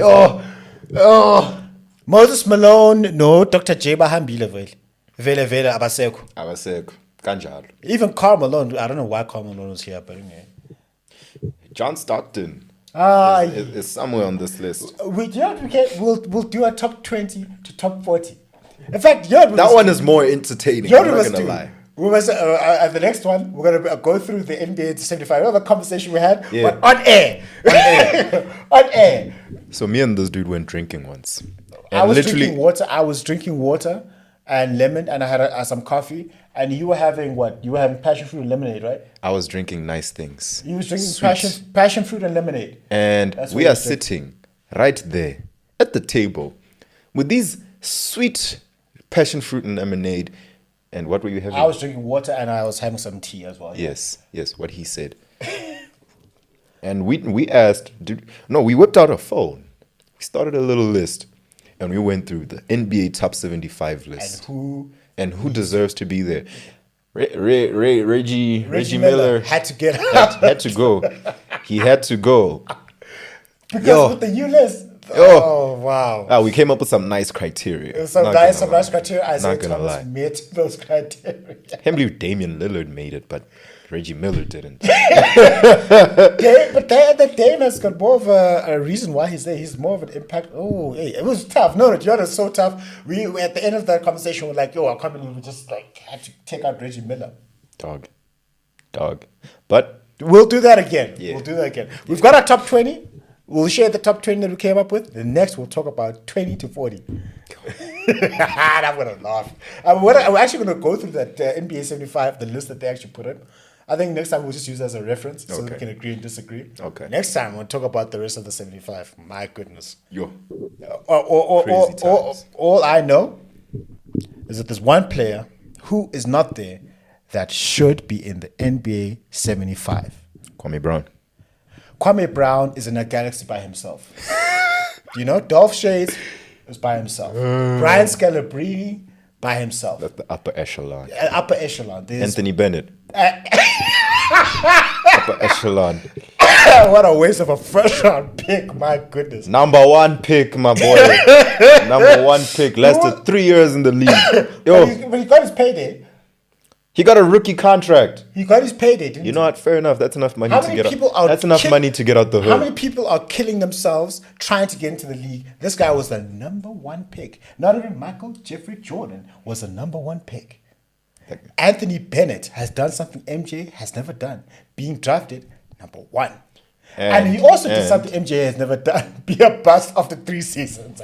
Moses Malone, no. Dr. J bahambile vele abasekho. Abasekho. Kanjalo. Even Karl Malone, I don't know why Karl Malone was here, but anyway. John Stockton is somewhere on this list. We'll do a top 20 to top 40. In fact, that one is more entertaining. I'm not gonna lie. We must, the next one, we're going to go through the NBA 75. Remember the conversation we had? Yeah. But on air. On air. So me and this dude went drinking once. I was drinking water and lemon, and I had some coffee. And you were having what? You were having passion fruit and lemonade, right? I was drinking nice things. You was drinking passion fruit and lemonade. And we are sitting right there at the table with these sweet passion fruit and lemonade. And what were you having? I was drinking water and I was having some tea as well. Yes, what he said. And we asked, we whipped out a phone. We started a little list. And we went through the NBA top 75 list. And who deserves to be there? Reggie Miller had to get out. had to go. He had to go. Because with the U list. Oh, wow. We came up with some nice criteria. Some nice criteria. I Not gonna lie. Met those criteria. I can't believe Damian Lillard made it, but Reggie Miller didn't. But the Dame has got more of a reason why he's there. He's more of an impact. Oh, hey, it was tough. No, it was so tough. We at the end of that conversation, we're like, I can't believe we just had to take out Reggie Miller. Dog. But we'll do that again. Yeah. We'll do that again. We've got our top 20. We'll share the top 20 that we came up with. The next, we'll talk about 20 to 40. I'm going to laugh. I'm actually going to go through that NBA 75, the list that they actually put in. I think next time we'll just use it as a reference so we can agree and disagree. Okay. Next time we'll talk about the rest of the 75. My goodness. Crazy times. All I know is that there's one player who is not there that should be in the NBA 75. Kwame Brown. Kwame Brown is in a galaxy by himself. Dolph Shades is by himself. Brian Scalabrine by himself. That's the upper echelon. Upper echelon. Anthony Bennett. Upper echelon. What a waste of a first round pick, my goodness. Number 1 pick, my boy. Number 1 pick. Lasted 3 years in the league. But he got his payday. He got a rookie contract. He got his payday, didn't You know what? Fair enough. That's enough money How to many get people out. are That's enough kill- money to get out the How hood. many people are killing themselves trying to get into the league? This guy was the number one pick. Not even Michael Jeffrey Jordan was the number one pick. Anthony Bennett has done something MJ has never done, being drafted number one. And he also did something MJ has never done, be a bust after 3 seasons.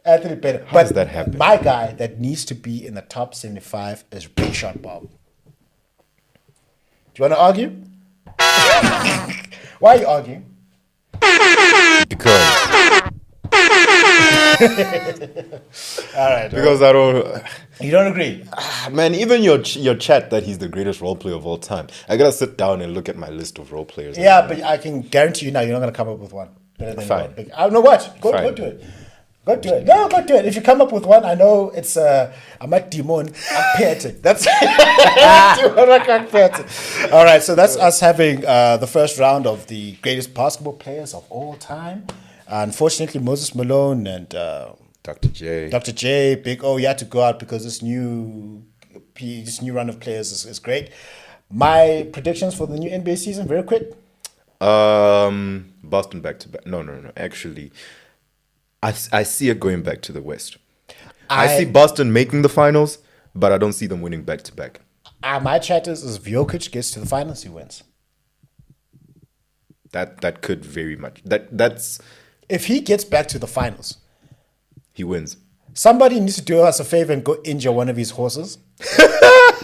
Anthony Bennett. How does that happen? My guy that needs to be in the top 75 is Big Shot Bob. Do you want to argue? Why are you arguing? Because All right. because I don't. You don't agree? Man, even your chat that he's the greatest role player of all time. I gotta sit down and look at my list of role players. Yeah, but I can guarantee you now you're not going to come up with one. Better than Fine. Big. I know what. Go do it. Go do it. No, go do it. If you come up with one, I know it's I'm at Dimon Akpete. That's Dimon Akpete. All right, so that's us having the first round of the greatest basketball players of all time. Unfortunately, Moses Malone and Dr. J. Dr. J, Big O, you had to go out because this new run of players is great. My predictions for the new NBA season, very quick. Boston back to back. No. Actually, I see it going back to the West. I see Boston making the finals, but I don't see them winning back to back. My chat is if Jokic gets to the finals, he wins. That could very much. That's If he gets back to the finals, he wins. somebody needs to do us a favor and go injure one of his horses.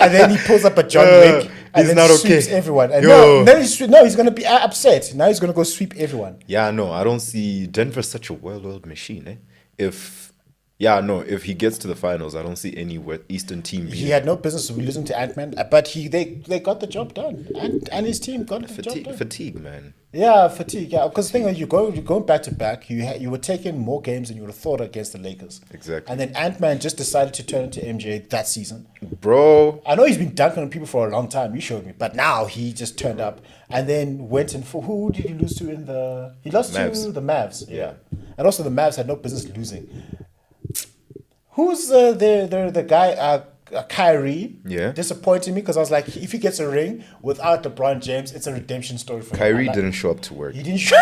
And then he pulls up a John Wick and he's then not sweeps okay. everyone. And Yo. he's going to be upset. Now he's going to go sweep everyone. Yeah, no, I don't see Denver's such a well-oiled machine. If he gets to the finals, I don't see any Eastern team being He had no business losing to Ant-Man, but they got the job done. And his team got the job done. fatigue, man. Yeah, fatigue. Yeah, because the thing is, you're going back to back. You were taking more games than you would have thought against the Lakers. Exactly. And then Ant-Man just decided to turn into MJ that season. Bro, I know he's been dunking on people for a long time. You showed me, but now he just turned up and then went and for who did he lose to in the? He lost Mavs. to the Mavs. Yeah. And also the Mavs had no business losing. Who's the guy? Kyrie. Yeah. Disappointing me because I was like, if he gets a ring without LeBron James, it's a redemption story for him. Kyrie Like, didn't show up to work. He didn't show.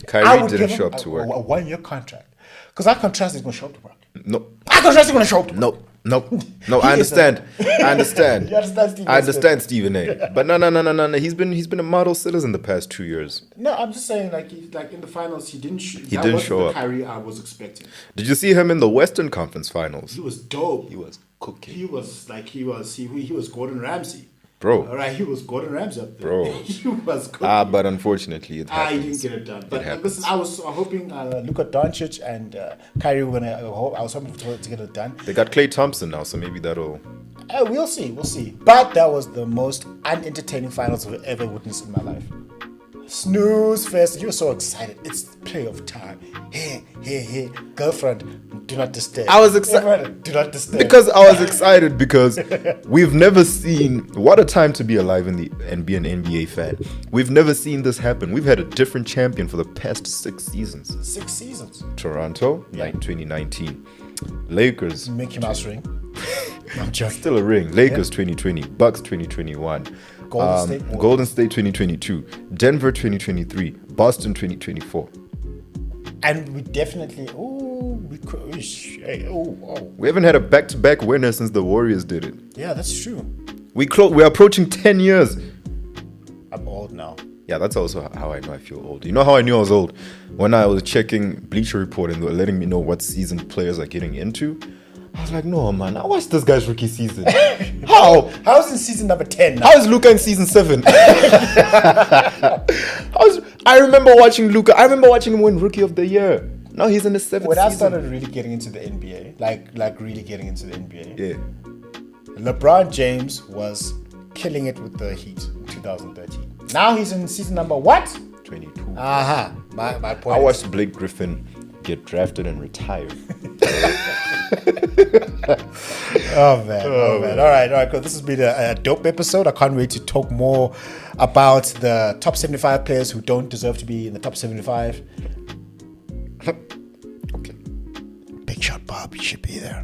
Kyrie didn't show up to work. A 1-year contract. Because I contrast is going to show up to work. No, I contrast is going to show up to work. no. He I is understand. I understand. You understand, Stephen I A. understand, Stephen A. But no. He's been a model citizen the past 2 years. No, I'm just saying, like in the finals, he didn't. He didn't show up. Kyrie I was expecting. Did you see him in the Western Conference Finals? He was dope. He was cooking. He was Gordon Ramsay. Bro. All right, he was Gordon Ramsay up there. Bro. He was cooking. But unfortunately, it He happens. didn't get it done. But happens. listen, I was hoping Luka Doncic and Kyrie were gonna. I was hoping to get it done. They got Klay Thompson now, so maybe that'll. We'll see. But that was the most unentertaining finals I've ever witnessed in my life. Snooze fest. You were so excited. It's playoff time. Hey, girlfriend, do not disturb. I was excited. Do not disturb. Because I was excited because we've never seen what a time to be alive and be an NBA fan. We've never seen this happen. We've had a different champion for the past 6 seasons. 6 seasons. Toronto, like 2019. Lakers, Mickey Mouse ring. I'm joking. still a ring. Lakers 2020, Bucks 2021, Golden State 2022, Denver 2023, Boston 2024. And we definitely. We haven't had a back-to-back winner since the Warriors did it. Yeah, that's true. We're approaching 10 years. I'm old now. Yeah, that's also how I know I feel old. You know how I knew I was old? When I was checking Bleacher Report and they were letting me know what season players are getting into. I was like, no, man, I watched this guy's rookie season. How? How's in season number 10 now? How is Luka in season 7? I remember watching Luka. I remember watching him win Rookie of the Year. Now he's in the 7th When season. I started really getting into the NBA, like really getting into the NBA, Yeah. LeBron James was killing it with the Heat in 2013. Now he's in season number what? 22. Aha. My point. I watched Blake Griffin get drafted and retire. Oh man. All right, cool. This has been a dope episode. I can't wait to talk more about the top 75 players who don't deserve to be in the top 75. Okay. Big shot. Bob, you should be there.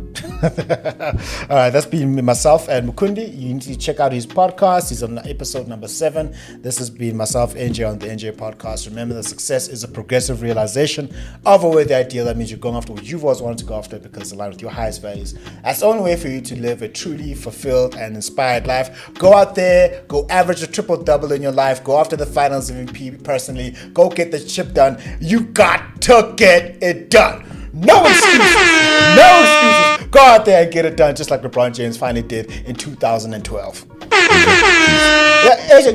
All right, that's been myself and Mukundi. You need to check out his podcast. He's on episode number 7. This has been myself, NJ, on the NJ podcast. Remember that success is a progressive realization of a worthy ideal. That means you're going after what you've always wanted to go after because it's aligned with your highest values. That's the only way for you to live a truly fulfilled and inspired life. Go out there, go average a triple-double in your life, go after the finals MVP personally, go get the chip done. You got to get it done. No excuses. No excuses. Go out there and get it done just like LeBron James finally did in 2012. Yeah, Asia,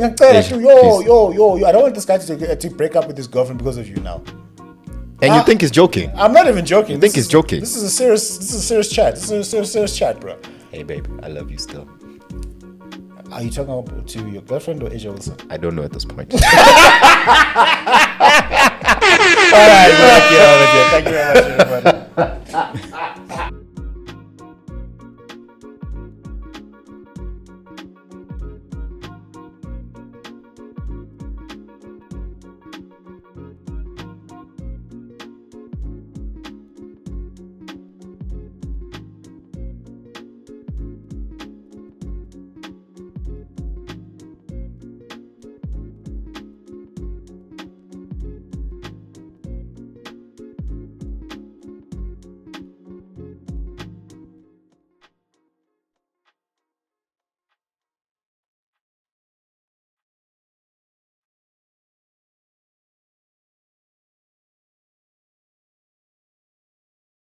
yo. I don't want this guy to break up with his girlfriend because of you now. And you think he's joking? I'm not even joking. You think he's joking? This is a serious chat. This is a serious chat, bro. Hey, babe, I love you still. Are you talking about to your girlfriend or Asia Wilson? I don't know at this point. All right, thank you very much, everybody.